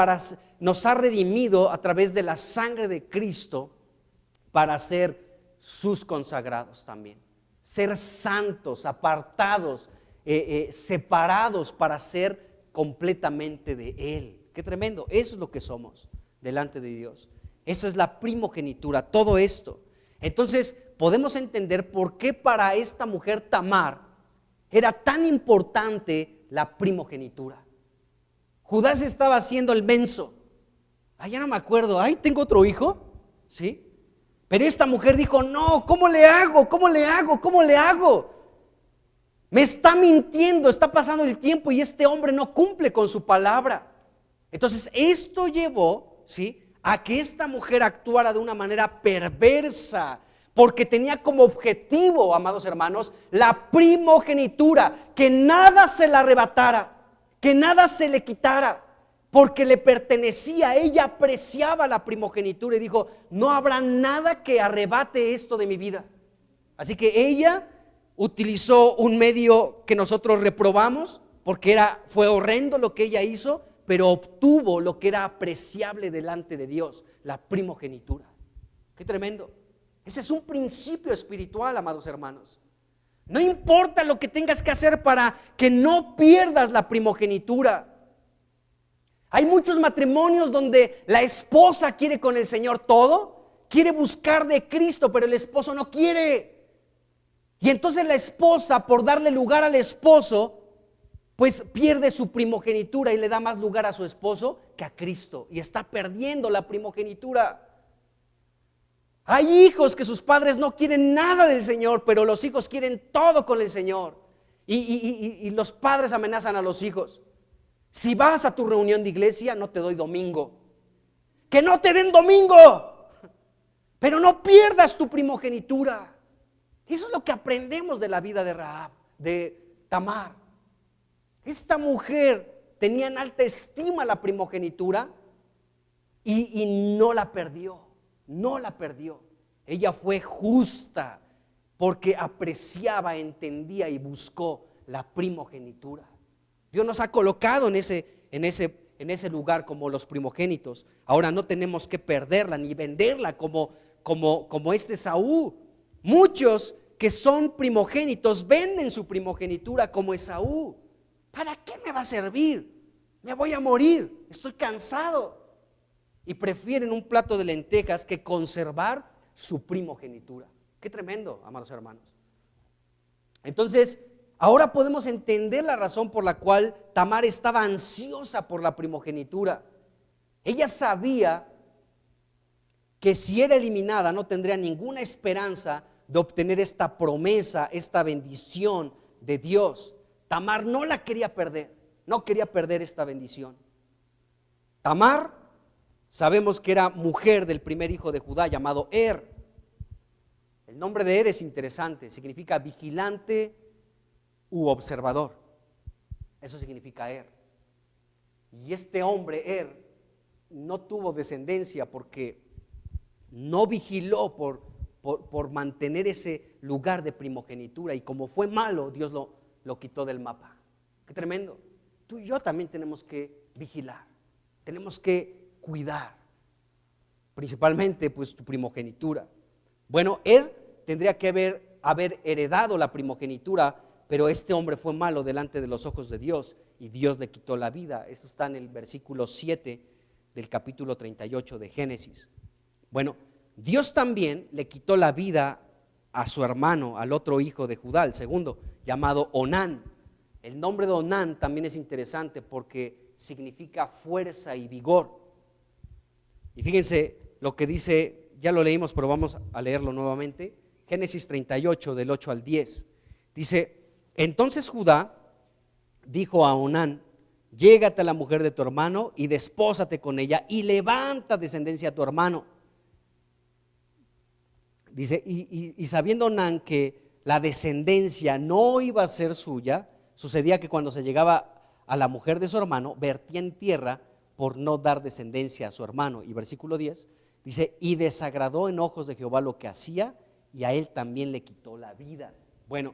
nos ha redimido a través de la sangre de Cristo para ser sus consagrados también, ser santos, apartados, separados para ser completamente de Él. Qué tremendo, eso es lo que somos delante de Dios. Esa es la primogenitura, todo esto. Entonces podemos entender por qué para esta mujer Tamar era tan importante la primogenitura. Judá se estaba haciendo el menso. Ya no me acuerdo, tengo otro hijo, ¿sí? Pero esta mujer dijo, no, ¿cómo le hago? ¿Cómo le hago? ¿Cómo le hago? Me está mintiendo, está pasando el tiempo y este hombre no cumple con su palabra. Entonces esto llevó, ¿sí?, a que esta mujer actuara de una manera perversa, porque tenía como objetivo, amados hermanos, la primogenitura, que nada se la arrebatara, que nada se le quitara, porque le pertenecía. Ella apreciaba la primogenitura y dijo, no habrá nada que arrebate esto de mi vida. Así que ella utilizó un medio que nosotros reprobamos, porque fue horrendo lo que ella hizo, pero obtuvo lo que era apreciable delante de Dios, la primogenitura. Qué tremendo. Ese es un principio espiritual, amados hermanos. No importa lo que tengas que hacer para que no pierdas la primogenitura. Hay muchos matrimonios donde la esposa quiere con el Señor todo, quiere buscar de Cristo, pero el esposo no quiere. Y entonces la esposa, por darle lugar al esposo, pues pierde su primogenitura y le da más lugar a su esposo que a Cristo, y está perdiendo la primogenitura. Hay hijos que sus padres no quieren nada del Señor, pero los hijos quieren todo con el Señor, y los padres amenazan a los hijos: si vas a tu reunión de iglesia, no te doy domingo. Que no te den domingo, pero no pierdas tu primogenitura. Eso es lo que aprendemos de la vida de Rahab, de Tamar. Esta mujer tenía en alta estima la primogenitura y no la perdió, no la perdió. Ella fue justa porque apreciaba, entendía y buscó la primogenitura. Dios nos ha colocado en ese lugar como los primogénitos. Ahora no tenemos que perderla ni venderla como este Esaú. Muchos que son primogénitos venden su primogenitura como Esaú. ¿Para qué me va a servir? Me voy a morir, estoy cansado. Y prefieren un plato de lentejas que conservar su primogenitura. Qué tremendo, amados hermanos. Entonces, ahora podemos entender la razón por la cual Tamar estaba ansiosa por la primogenitura. Ella sabía que si era eliminada no tendría ninguna esperanza de obtener esta promesa, esta bendición de Dios. Tamar no la quería perder, no quería perder esta bendición. Tamar, sabemos que era mujer del primer hijo de Judá llamado Er. El nombre de Er es interesante, significa vigilante u observador. Eso significa Er. Y este hombre, Er, no tuvo descendencia porque no vigiló por mantener ese lugar de primogenitura, y como fue malo, Dios lo quitó del mapa. Qué tremendo. Tú y yo también tenemos que vigilar, tenemos que cuidar, principalmente pues tu primogenitura. Bueno, tendría que haber heredado la primogenitura pero este hombre fue malo delante de los ojos de Dios y Dios le quitó la vida. Eso está en el versículo 7 del capítulo 38 de Génesis. Bueno, Dios también le quitó la vida a su hermano, al otro hijo de Judá, el segundo, llamado Onán. El nombre de Onán también es interesante porque significa fuerza y vigor. Y fíjense lo que dice, ya lo leímos, pero vamos a leerlo nuevamente. Génesis 38, del 8 al 10. Dice: entonces Judá dijo a Onán: llégate a la mujer de tu hermano y despósate con ella y levanta descendencia a tu hermano. Dice, y sabiendo Onán que la descendencia no iba a ser suya, sucedía que cuando se llegaba a la mujer de su hermano, vertía en tierra por no dar descendencia a su hermano. Y versículo 10 dice: y desagradó en ojos de Jehová lo que hacía, y a él también le quitó la vida. Bueno,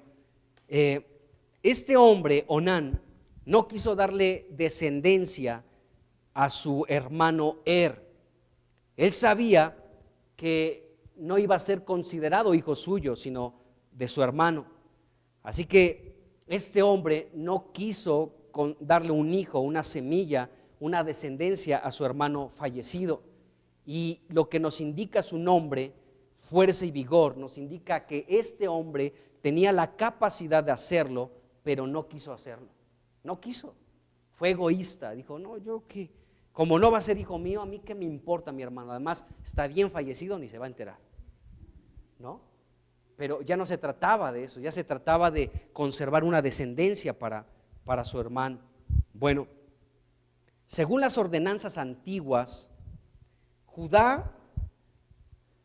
este hombre, Onán, no quiso darle descendencia a su hermano Er. Él sabía que no iba a ser considerado hijo suyo, sino de su hermano. Así que este hombre no quiso darle un hijo, una semilla, una descendencia a su hermano fallecido. Y lo que nos indica su nombre, fuerza y vigor, nos indica que este hombre tenía la capacidad de hacerlo, pero no quiso hacerlo. No quiso. Fue egoísta. Dijo: no, yo qué, como no va a ser hijo mío, a mí qué me importa mi hermano. Además, está bien fallecido, ni se va a enterar. ¿No? Pero ya no se trataba de eso, ya se trataba de conservar una descendencia para su hermano. Bueno, según las ordenanzas antiguas, Judá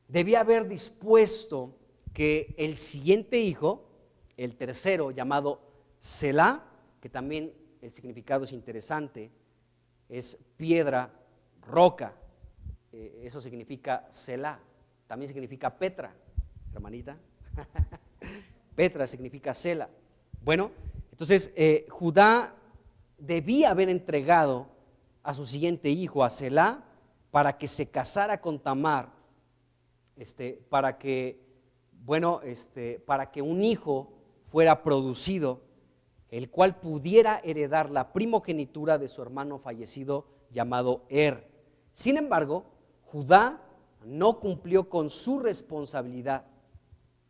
debía haber dispuesto que el siguiente hijo, el tercero, llamado Selá, que también el significado es interesante, es piedra, roca, eso significa Selá, también significa Petra, hermanita. Petra significa Sela. Bueno, entonces Judá debía haber entregado a su siguiente hijo, a Selá, para que se casara con Tamar, para que un hijo fuera producido, el cual pudiera heredar la primogenitura de su hermano fallecido llamado Er. Sin embargo, Judá no cumplió con su responsabilidad.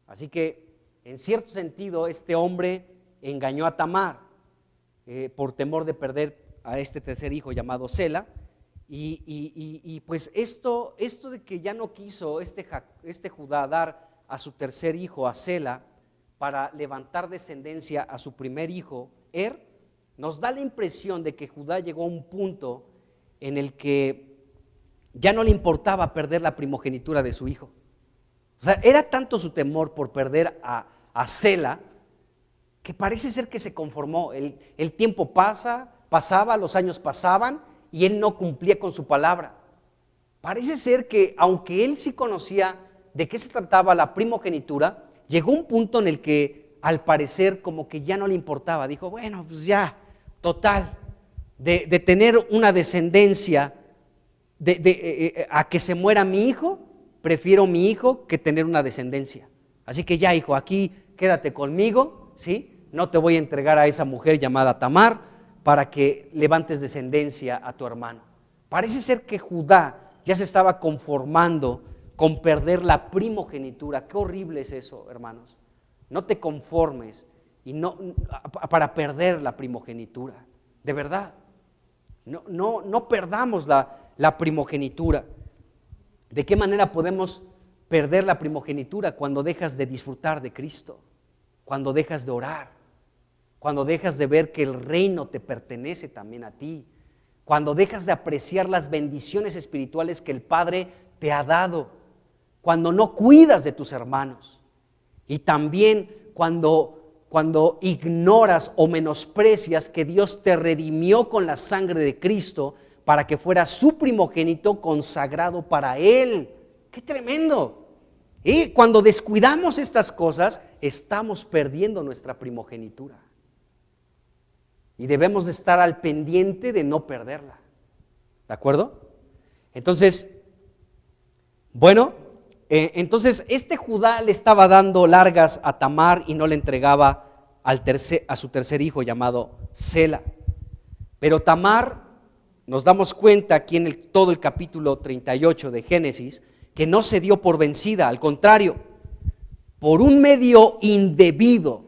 Así que, en cierto sentido, este hombre engañó a Tamar por temor de perder a este tercer hijo llamado Sela. Y pues esto de que ya no quiso este Judá dar a su tercer hijo, a Sela, para levantar descendencia a su primer hijo, Er, nos da la impresión de que Judá llegó a un punto en el que ya no le importaba perder la primogenitura de su hijo. O sea, era tanto su temor por perder a Sela, que parece ser que se conformó. El tiempo pasaba, los años pasaban, y él no cumplía con su palabra. Parece ser que, aunque él sí conocía de qué se trataba la primogenitura, llegó un punto en el que, al parecer, como que ya no le importaba. Dijo: bueno, pues ya, total, de tener una descendencia, a que se muera mi hijo, prefiero mi hijo que tener una descendencia. Así que ya, hijo, aquí quédate conmigo, ¿sí? No te voy a entregar a esa mujer llamada Tamar para que levantes descendencia a tu hermano. Parece ser que Judá ya se estaba conformando con perder la primogenitura. Qué horrible es eso, hermanos. No te conformes para perder la primogenitura, de verdad. No perdamos la primogenitura. ¿De qué manera podemos perder la primogenitura? Cuando dejas de disfrutar de Cristo, cuando dejas de orar, cuando dejas de ver que el reino te pertenece también a ti, cuando dejas de apreciar las bendiciones espirituales que el Padre te ha dado, cuando no cuidas de tus hermanos, y también cuando ignoras o menosprecias que Dios te redimió con la sangre de Cristo para que fuera su primogénito consagrado para Él. ¡Qué tremendo! Y cuando descuidamos estas cosas, estamos perdiendo nuestra primogenitura. Y debemos de estar al pendiente de no perderla. ¿De acuerdo? Entonces, entonces este Judá le estaba dando largas a Tamar y no le entregaba a su tercer hijo llamado Sela. Pero Tamar, nos damos cuenta aquí en todo el capítulo 38 de Génesis, que no se dio por vencida, al contrario, por un medio indebido,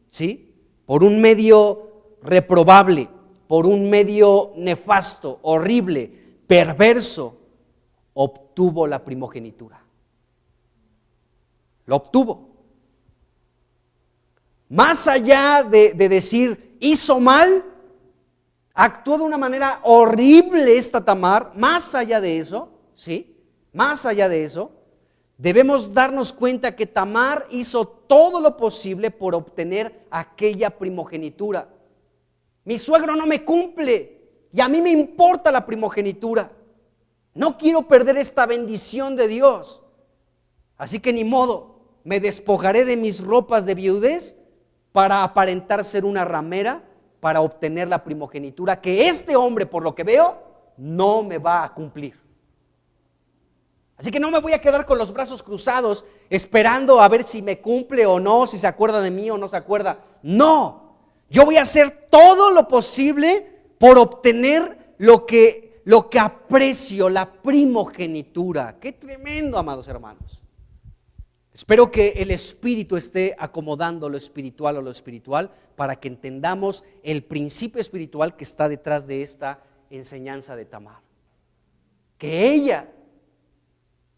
¿sí? Por un medio reprobable, por un medio nefasto, horrible, perverso, obtuvo la primogenitura. Lo obtuvo. Más allá de decir, hizo mal, actuó de una manera horrible esta Tamar, más allá de eso, ¿sí? Más allá de eso, debemos darnos cuenta que Tamar hizo todo lo posible por obtener aquella primogenitura. Mi suegro no me cumple y a mí me importa la primogenitura. No quiero perder esta bendición de Dios. Así que ni modo, me despojaré de mis ropas de viudez para aparentar ser una ramera, para obtener la primogenitura que este hombre, por lo que veo, no me va a cumplir. Así que no me voy a quedar con los brazos cruzados esperando a ver si me cumple o no, si se acuerda de mí o no se acuerda. No, yo voy a hacer todo lo posible por obtener lo que aprecio, la primogenitura. Qué tremendo, amados hermanos. Espero que el Espíritu esté acomodando lo espiritual o lo espiritual para que entendamos el principio espiritual que está detrás de esta enseñanza de Tamar. Que ella,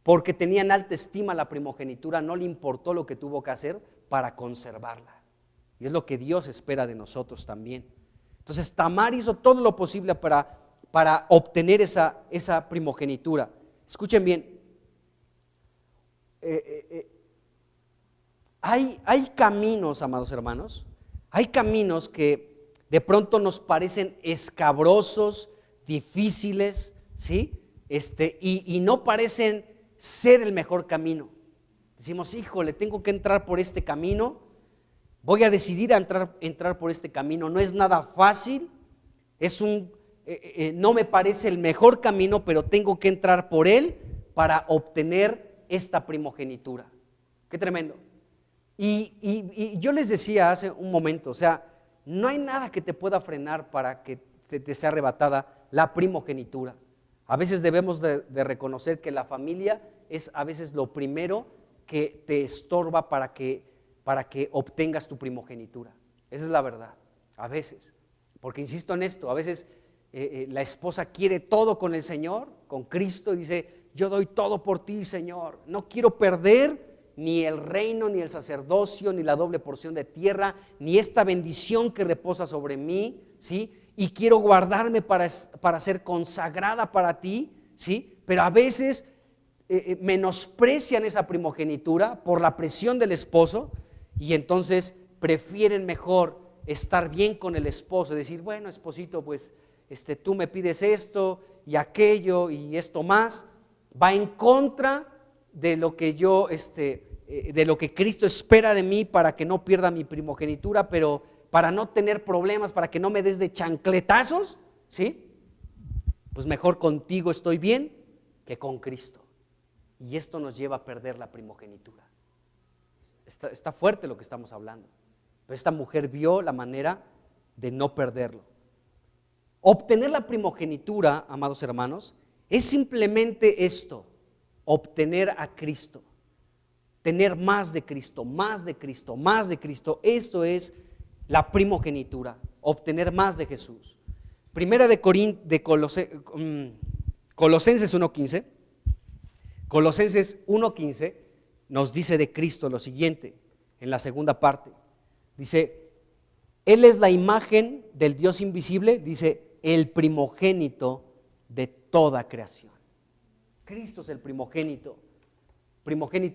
porque tenía en alta estima la primogenitura, no le importó lo que tuvo que hacer para conservarla. Y es lo que Dios espera de nosotros también. Entonces Tamar hizo todo lo posible para obtener esa primogenitura. Escuchen bien. Hay caminos, amados hermanos, hay caminos que de pronto nos parecen escabrosos, difíciles, ¿sí? Y no parecen ser el mejor camino. Decimos, híjole, tengo que entrar por este camino, voy a decidir a entrar por este camino. No es nada fácil, no me parece el mejor camino, pero tengo que entrar por él para obtener esta primogenitura. Qué tremendo. Y yo les decía hace un momento, o sea, no hay nada que te pueda frenar para que te sea arrebatada la primogenitura. A veces debemos de reconocer que la familia es a veces lo primero que te estorba para que obtengas tu primogenitura. Esa es la verdad, a veces. Porque insisto en esto, a veces la esposa quiere todo con el Señor, con Cristo, y dice, yo doy todo por ti, Señor, no quiero perder ni el reino, ni el sacerdocio, ni la doble porción de tierra, ni esta bendición que reposa sobre mí, ¿sí? Y quiero guardarme para ser consagrada para ti, ¿sí? Pero a veces menosprecian esa primogenitura por la presión del esposo y entonces prefieren mejor estar bien con el esposo, decir, bueno, esposito, pues tú me pides esto y aquello y esto más, va en contra de lo que de lo que Cristo espera de mí para que no pierda mi primogenitura, pero para no tener problemas, para que no me des de chancletazos, ¿sí? Pues mejor contigo estoy bien que con Cristo. Y esto nos lleva a perder la primogenitura. Está fuerte lo que estamos hablando, pero esta mujer vio la manera de no perderlo. Obtener la primogenitura, amados hermanos, es simplemente esto: obtener a Cristo, tener más de Cristo, más de Cristo, más de Cristo. Esto es la primogenitura, obtener más de Jesús. Primera de Colosenses 1:15. Colosenses 1:15 nos dice de Cristo lo siguiente, en la segunda parte. Dice, Él es la imagen del Dios invisible, dice, el primogénito de toda creación. Cristo es el primogénito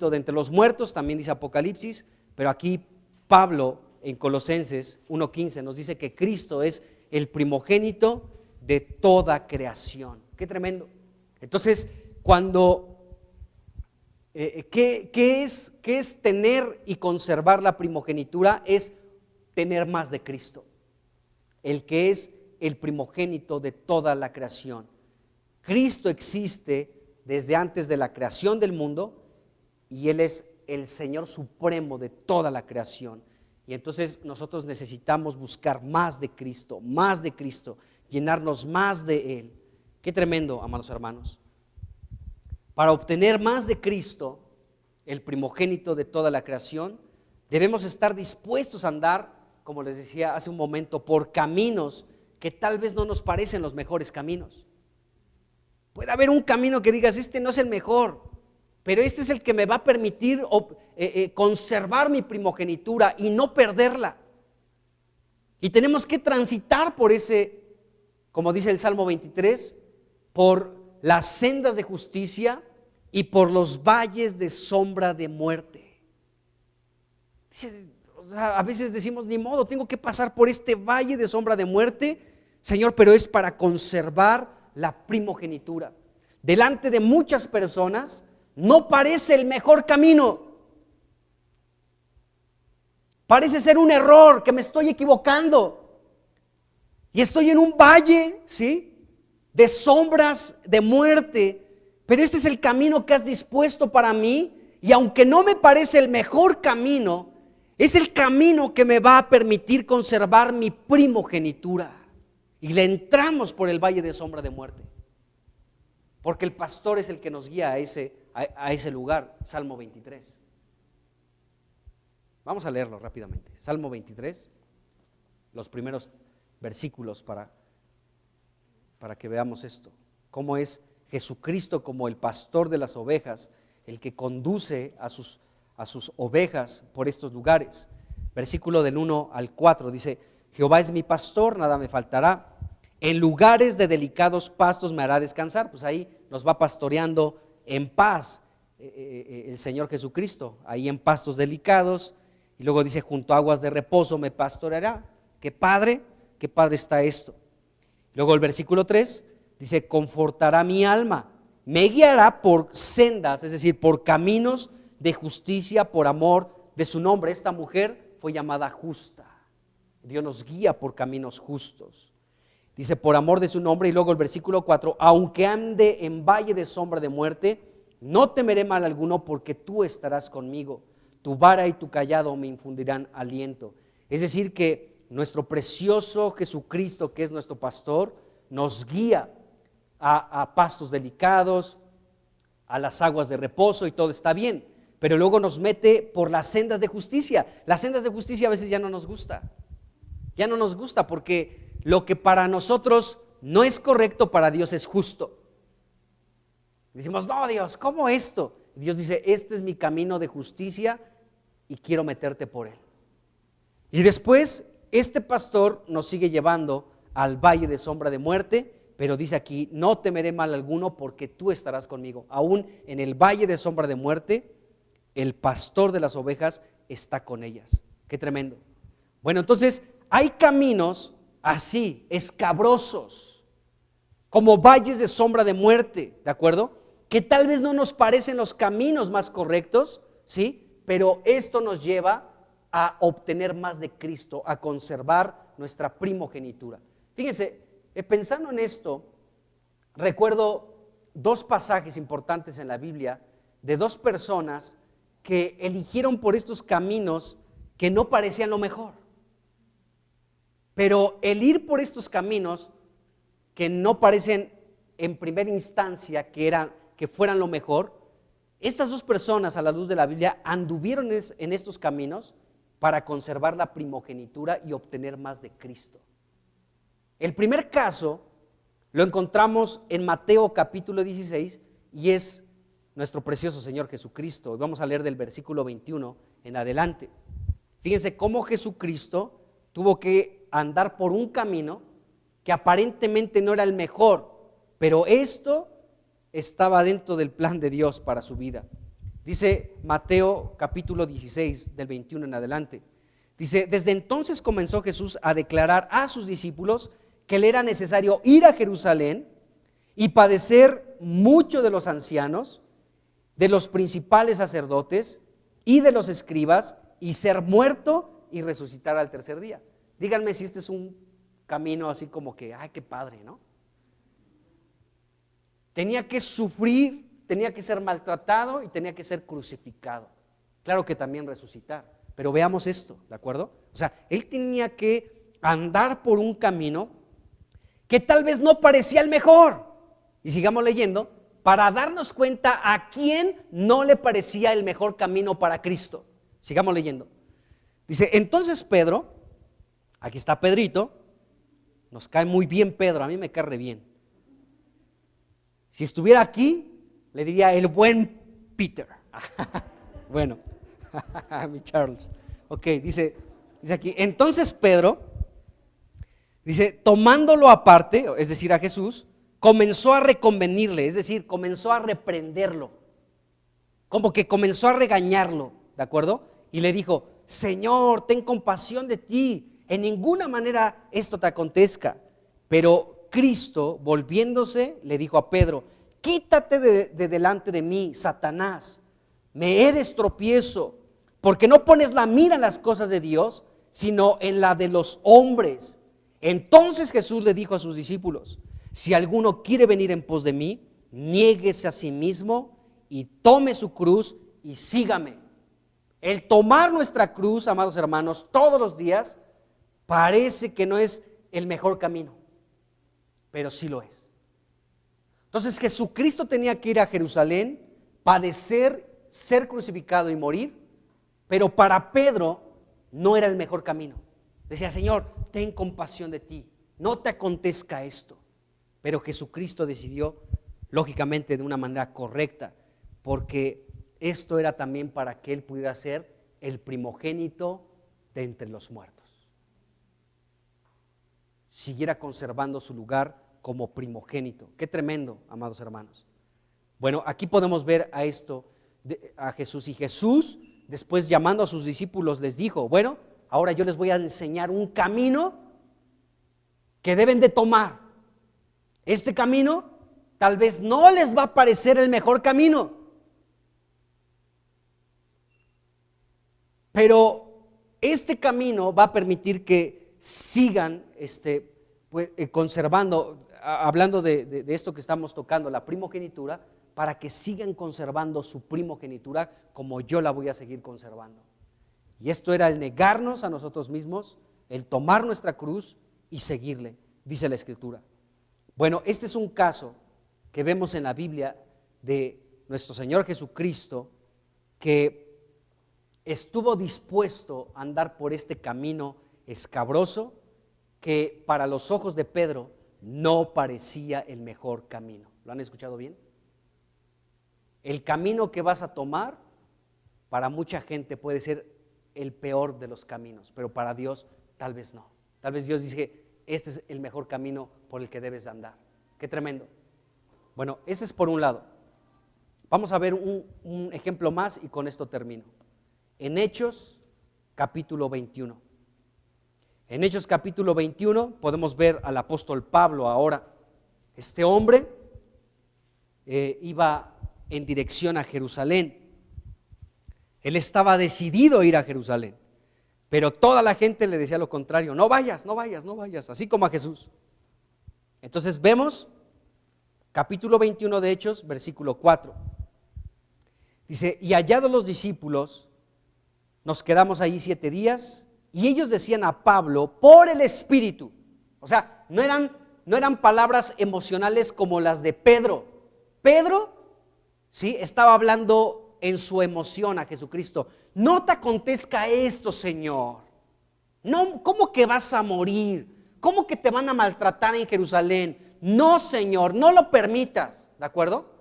de entre los muertos, también dice Apocalipsis, pero aquí Pablo en Colosenses 1:15 nos dice que Cristo es el primogénito de toda creación. Qué tremendo. Entonces, ¿qué es tener y conservar la primogenitura? Es tener más de Cristo, el que es el primogénito de toda la creación. Cristo existe desde antes de la creación del mundo y Él es el Señor supremo de toda la creación. Y entonces nosotros necesitamos buscar más de Cristo, llenarnos más de Él. Qué tremendo, amados hermanos. Para obtener más de Cristo, el primogénito de toda la creación, debemos estar dispuestos a andar, como les decía hace un momento, por caminos que tal vez no nos parecen los mejores caminos. Puede haber un camino que digas, este no es el mejor, pero este es el que me va a permitir conservar mi primogenitura y no perderla. Y tenemos que transitar por ese, como dice el Salmo 23, por las sendas de justicia y por los valles de sombra de muerte. Dice, o sea, a veces decimos, ni modo, tengo que pasar por este valle de sombra de muerte, Señor, pero es para conservar la primogenitura. Delante de muchas personas no parece el mejor camino. Parece ser un error, que me estoy equivocando. Y estoy en un valle, ¿sí?, de sombras de muerte, pero este es el camino que has dispuesto para mí, y aunque no me parece el mejor camino, es el camino que me va a permitir conservar mi primogenitura. Y le entramos por el valle de sombra de muerte, porque el pastor es el que nos guía a ese lugar. Salmo 23. Vamos a leerlo rápidamente. Salmo 23, los primeros versículos para que veamos esto. Cómo es Jesucristo como el pastor de las ovejas, el que conduce a sus ovejas por estos lugares. Versículo del 1 al 4 dice: Jehová es mi pastor, nada me faltará. En lugares de delicados pastos me hará descansar. Pues ahí nos va pastoreando en paz el Señor Jesucristo, ahí en pastos delicados. Y luego dice: junto a aguas de reposo me pastoreará. Qué padre está esto. Luego el versículo 3 dice: confortará mi alma, me guiará por sendas, es decir, por caminos de justicia, por amor de su nombre. Esta mujer fue llamada justa. Dios nos guía por caminos justos. Dice, por amor de su nombre. Y luego el versículo 4, aunque ande en valle de sombra de muerte, no temeré mal alguno, porque tú estarás conmigo. Tu vara y tu cayado me infundirán aliento. Es decir, que nuestro precioso Jesucristo, que es nuestro pastor, nos guía a pastos delicados, a las aguas de reposo, y todo está bien. Pero luego nos mete por las sendas de justicia. Las sendas de justicia a veces ya no nos gusta. Ya no nos gusta, porque lo que para nosotros no es correcto, para Dios es justo. Decimos, no, Dios, ¿cómo esto? Dios dice, este es mi camino de justicia y quiero meterte por él. Y después este pastor nos sigue llevando al valle de sombra de muerte, pero dice aquí, no temeré mal alguno, porque tú estarás conmigo. Aún en el valle de sombra de muerte, el pastor de las ovejas está con ellas. Qué tremendo. Bueno, entonces hay caminos así, escabrosos, como valles de sombra de muerte, ¿de acuerdo? Que tal vez no nos parecen los caminos más correctos, ¿sí? Pero esto nos lleva a obtener más de Cristo, a conservar nuestra primogenitura. Fíjense, pensando en esto, recuerdo dos pasajes importantes en la Biblia de dos personas que eligieron por estos caminos que no parecían lo mejor. Pero el ir por estos caminos que no parecen en primera instancia que fueran lo mejor, estas dos personas, a la luz de la Biblia, anduvieron en estos caminos para conservar la primogenitura y obtener más de Cristo. El primer caso lo encontramos en Mateo capítulo 16 y es nuestro precioso Señor Jesucristo. Vamos a leer del versículo 21 en adelante. Fíjense cómo Jesucristo tuvo que andar por un camino que aparentemente no era el mejor, pero esto estaba dentro del plan de Dios para su vida. Dice Mateo capítulo 16 del 21 en adelante. Dice, desde entonces comenzó Jesús a declarar a sus discípulos que le era necesario ir a Jerusalén y padecer mucho de los ancianos, de los principales sacerdotes y de los escribas, y ser muerto y resucitar al tercer día. Díganme si este es un camino así como que, ay, qué padre, ¿no? Tenía que sufrir, tenía que ser maltratado y tenía que ser crucificado. Claro que también resucitar, pero veamos esto, ¿de acuerdo? O sea, él tenía que andar por un camino que tal vez no parecía el mejor. Y sigamos leyendo para darnos cuenta a quién no le parecía el mejor camino para Cristo. Sigamos leyendo. Dice, entonces Pedro, aquí está Pedrito, nos cae muy bien Pedro, a mí me cae re bien. Si estuviera aquí, le diría el buen Peter. Bueno, mi Charles. Ok, dice aquí, entonces Pedro, dice, tomándolo aparte, es decir, a Jesús, comenzó a reconvenirle, es decir, comenzó a reprenderlo, como que comenzó a regañarlo, ¿de acuerdo? Y le dijo, Señor, ten compasión de ti, en ninguna manera esto te acontezca. Pero Cristo, volviéndose, le dijo a Pedro, quítate de delante de mí, Satanás, me eres tropiezo, porque no pones la mira en las cosas de Dios, sino en la de los hombres. Entonces Jesús le dijo a sus discípulos, si alguno quiere venir en pos de mí, niéguese a sí mismo y tome su cruz y sígame. El tomar nuestra cruz, amados hermanos, todos los días, parece que no es el mejor camino, pero sí lo es. Entonces Jesucristo tenía que ir a Jerusalén, padecer, ser crucificado y morir, pero para Pedro no era el mejor camino. Decía, Señor, ten compasión de ti, no te acontezca esto. Pero Jesucristo decidió, lógicamente de una manera correcta, porque esto era también para que Él pudiera ser el primogénito de entre los muertos. Siguiera conservando su lugar como primogénito. Qué tremendo, amados hermanos. Bueno, aquí podemos ver a esto, a Jesús. Y Jesús, después llamando a sus discípulos, les dijo, bueno, ahora yo les voy a enseñar un camino que deben de tomar. Este camino tal vez no les va a parecer el mejor camino, pero este camino va a permitir que sigan conservando, hablando de esto que estamos tocando, la primogenitura, para que sigan conservando su primogenitura como yo la voy a seguir conservando. Y esto era el negarnos a nosotros mismos, el tomar nuestra cruz y seguirle, dice la Escritura. Bueno, este es un caso que vemos en la Biblia de nuestro Señor Jesucristo, que estuvo dispuesto a andar por este camino escabroso que para los ojos de Pedro no parecía el mejor camino. ¿Lo han escuchado bien? El camino que vas a tomar para mucha gente puede ser el peor de los caminos, pero para Dios tal vez no. Tal vez Dios dice, este es el mejor camino por el que debes de andar. Qué tremendo. Bueno, ese es por un lado. Vamos a ver un ejemplo más y con esto termino. En Hechos capítulo 21. En Hechos capítulo 21 podemos ver al apóstol Pablo ahora. Este hombre iba en dirección a Jerusalén. Él estaba decidido a ir a Jerusalén, pero toda la gente le decía lo contrario, no vayas, no vayas, no vayas, así como a Jesús. Entonces vemos capítulo 21 de Hechos, versículo 4. Dice, y hallados los discípulos, nos quedamos allí 7 días, y ellos decían a Pablo, por el Espíritu. O sea, no eran palabras emocionales como las de Pedro. Pedro, sí, estaba hablando en su emoción a Jesucristo. No te acontezca esto, Señor. No, ¿cómo que vas a morir? ¿Cómo que te van a maltratar en Jerusalén? No, Señor, no lo permitas, ¿de acuerdo?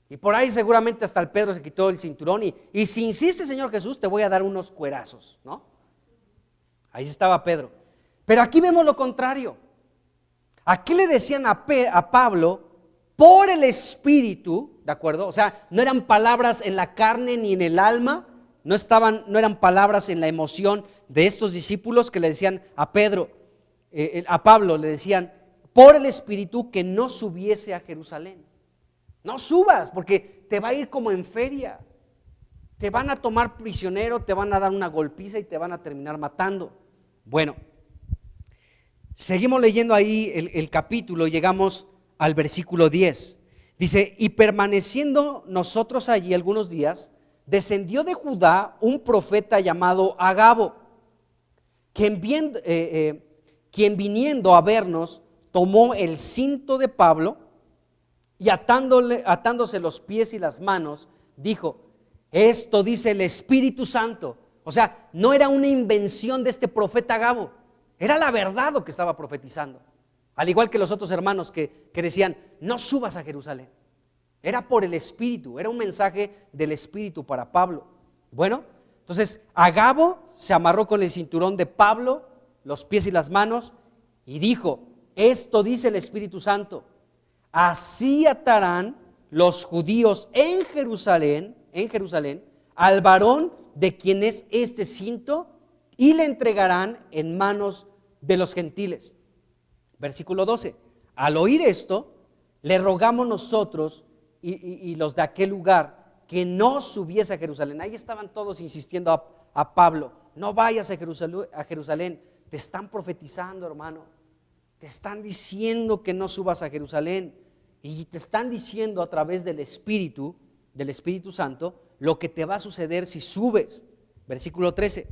Y por ahí seguramente hasta el Pedro se quitó el cinturón y si insiste, Señor Jesús, te voy a dar unos cuerazos, ¿no? Ahí estaba Pedro. Pero aquí vemos lo contrario. Aquí le decían a Pablo, por el Espíritu, ¿de acuerdo? O sea, no eran palabras en la carne ni en el alma, no eran palabras en la emoción de estos discípulos que le decían a Pablo le decían, por el Espíritu que no subiese a Jerusalén. No subas, porque te va a ir como en feria. Te van a tomar prisionero, te van a dar una golpiza y te van a terminar matando. Bueno, seguimos leyendo ahí el capítulo, llegamos al versículo 10. Dice, y permaneciendo nosotros allí algunos días, descendió de Judá un profeta llamado Agabo, quien viniendo a vernos, tomó el cinto de Pablo y atándose los pies y las manos, dijo: esto dice el Espíritu Santo. O sea, no era una invención de este profeta Agabo, era la verdad lo que estaba profetizando. Al igual que los otros hermanos que decían: no subas a Jerusalén. Era por el Espíritu, era un mensaje del Espíritu para Pablo. Bueno, entonces Agabo se amarró con el cinturón de Pablo, los pies y las manos, y dijo: esto dice el Espíritu Santo, así atarán los judíos en Jerusalén, al varón de quien es este cinto, y le entregarán en manos de los gentiles. Versículo 12. Al oír esto, le rogamos nosotros y los de aquel lugar que no subiese a Jerusalén. Ahí estaban todos insistiendo a Pablo: no vayas a Jerusalén, te están profetizando, hermano, te están diciendo que no subas a Jerusalén, y te están diciendo a través del Espíritu Santo lo que te va a suceder si subes. Versículo 13.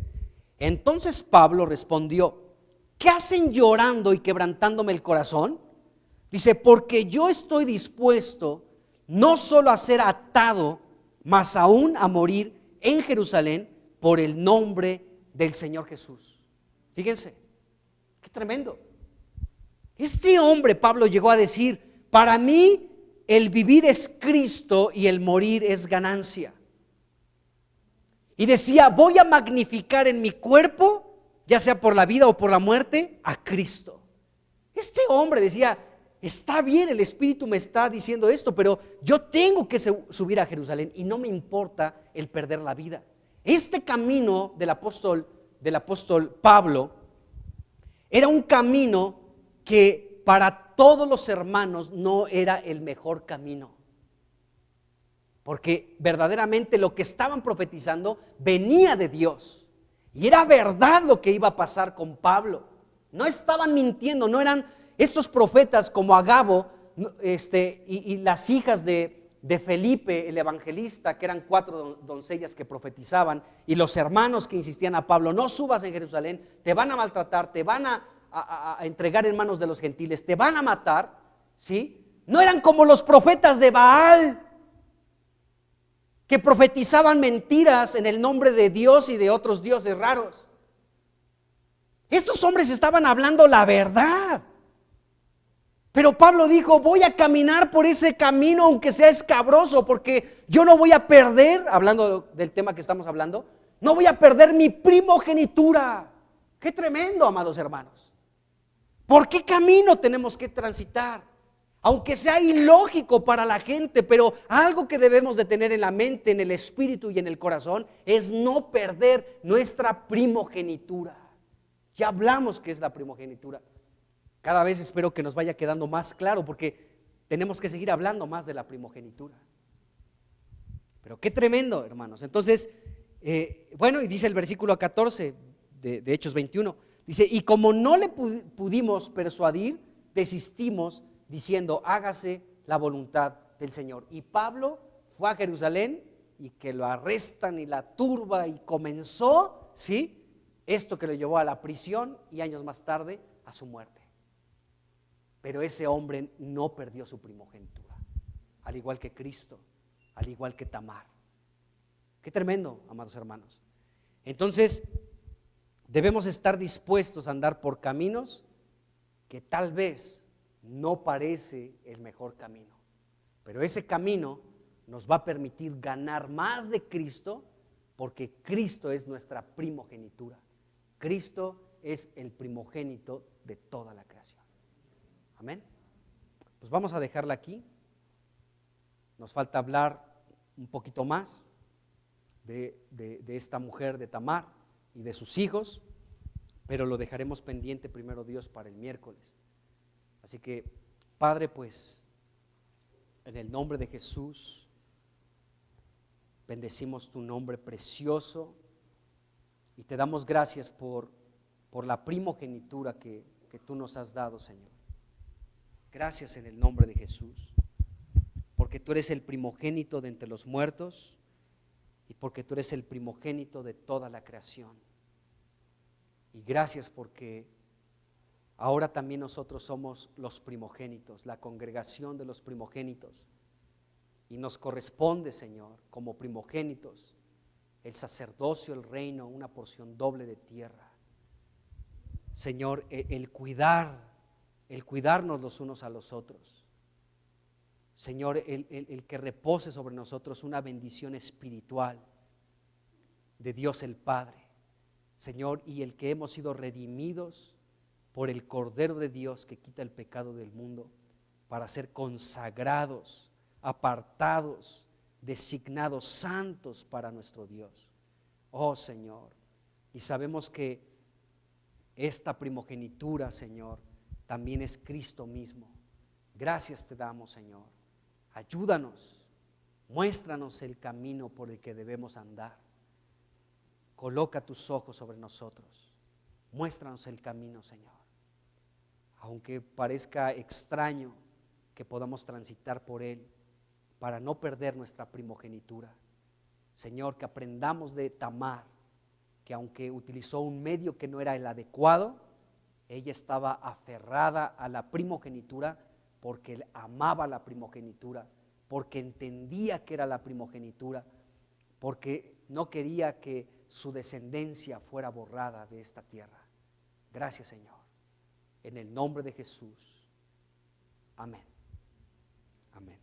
Entonces Pablo respondió: ¿qué hacen llorando y quebrantándome el corazón? Dice: porque yo estoy dispuesto no solo a ser atado, mas aún a morir en Jerusalén por el nombre del Señor Jesús. Fíjense, qué tremendo. Este hombre, Pablo, llegó a decir: para mí el vivir es Cristo y el morir es ganancia. Y decía: voy a magnificar en mi cuerpo, ya sea por la vida o por la muerte, a Cristo. Este hombre decía: está bien, el Espíritu me está diciendo esto, pero yo tengo que subir a Jerusalén y no me importa el perder la vida. Este camino del apóstol Pablo era un camino que para todos los hermanos no era el mejor camino, porque verdaderamente lo que estaban profetizando venía de Dios y era verdad lo que iba a pasar con Pablo. No estaban mintiendo, no eran estos profetas como Agabo y las hijas de Felipe el evangelista, que eran 4 doncellas que profetizaban, y los hermanos que insistían a Pablo: no subas en Jerusalén, te van a maltratar, te van a entregar en manos de los gentiles, te van a matar, ¿sí? No eran como los profetas de Baal, que profetizaban mentiras en el nombre de Dios y de otros dioses raros. Estos hombres estaban hablando la verdad. Pero Pablo dijo: voy a caminar por ese camino aunque sea escabroso, porque yo no voy a perder, hablando del tema que estamos hablando, no voy a perder mi primogenitura. Qué tremendo, amados hermanos. ¿Por qué camino tenemos que transitar? Aunque sea ilógico para la gente, pero algo que debemos de tener en la mente, en el espíritu y en el corazón, es no perder nuestra primogenitura. Ya hablamos qué es la primogenitura. Cada vez espero que nos vaya quedando más claro, porque tenemos que seguir hablando más de la primogenitura. Pero qué tremendo, hermanos. Entonces, bueno, y dice el versículo 14 de Hechos 21, dice: y como no le pudimos persuadir, desistimos, diciendo: hágase la voluntad del Señor. Y Pablo fue a Jerusalén, y que lo arrestan y la turba, y comenzó, ¿sí?, esto que lo llevó a la prisión y años más tarde a su muerte. Pero ese hombre no perdió su primogenitura, al igual que Cristo, al igual que Tamar. Qué tremendo, amados hermanos. Entonces, debemos estar dispuestos a andar por caminos que tal vez no parece el mejor camino, pero ese camino nos va a permitir ganar más de Cristo, porque Cristo es nuestra primogenitura. Cristo es el primogénito de toda la creación. Amén. Pues vamos a dejarla aquí. Nos falta hablar un poquito más de esta mujer de Tamar y de sus hijos, pero lo dejaremos pendiente, primero Dios, para el miércoles. Así que, Padre, pues, en el nombre de Jesús, bendecimos tu nombre precioso y te damos gracias por la primogenitura que tú nos has dado, Señor. Gracias en el nombre de Jesús, porque tú eres el primogénito de entre los muertos y porque tú eres el primogénito de toda la creación. Y gracias porque ahora también nosotros somos los primogénitos, la congregación de los primogénitos. Y nos corresponde, Señor, como primogénitos, el sacerdocio, el reino, una porción doble de tierra. Señor, el cuidarnos los unos a los otros. Señor, el que repose sobre nosotros una bendición espiritual de Dios el Padre. Señor, y el que hemos sido redimidos por el Cordero de Dios que quita el pecado del mundo, para ser consagrados, apartados, designados, santos para nuestro Dios. Oh Señor, y sabemos que esta primogenitura, Señor, también es Cristo mismo. Gracias te damos, Señor. Ayúdanos, muéstranos el camino por el que debemos andar. Coloca tus ojos sobre nosotros. Muéstranos el camino, Señor. Aunque parezca extraño que podamos transitar por él para no perder nuestra primogenitura. Señor, que aprendamos de Tamar, que aunque utilizó un medio que no era el adecuado, ella estaba aferrada a la primogenitura porque amaba la primogenitura, porque entendía que era la primogenitura, porque no quería que su descendencia fuera borrada de esta tierra. Gracias, Señor. En el nombre de Jesús. Amén. Amén.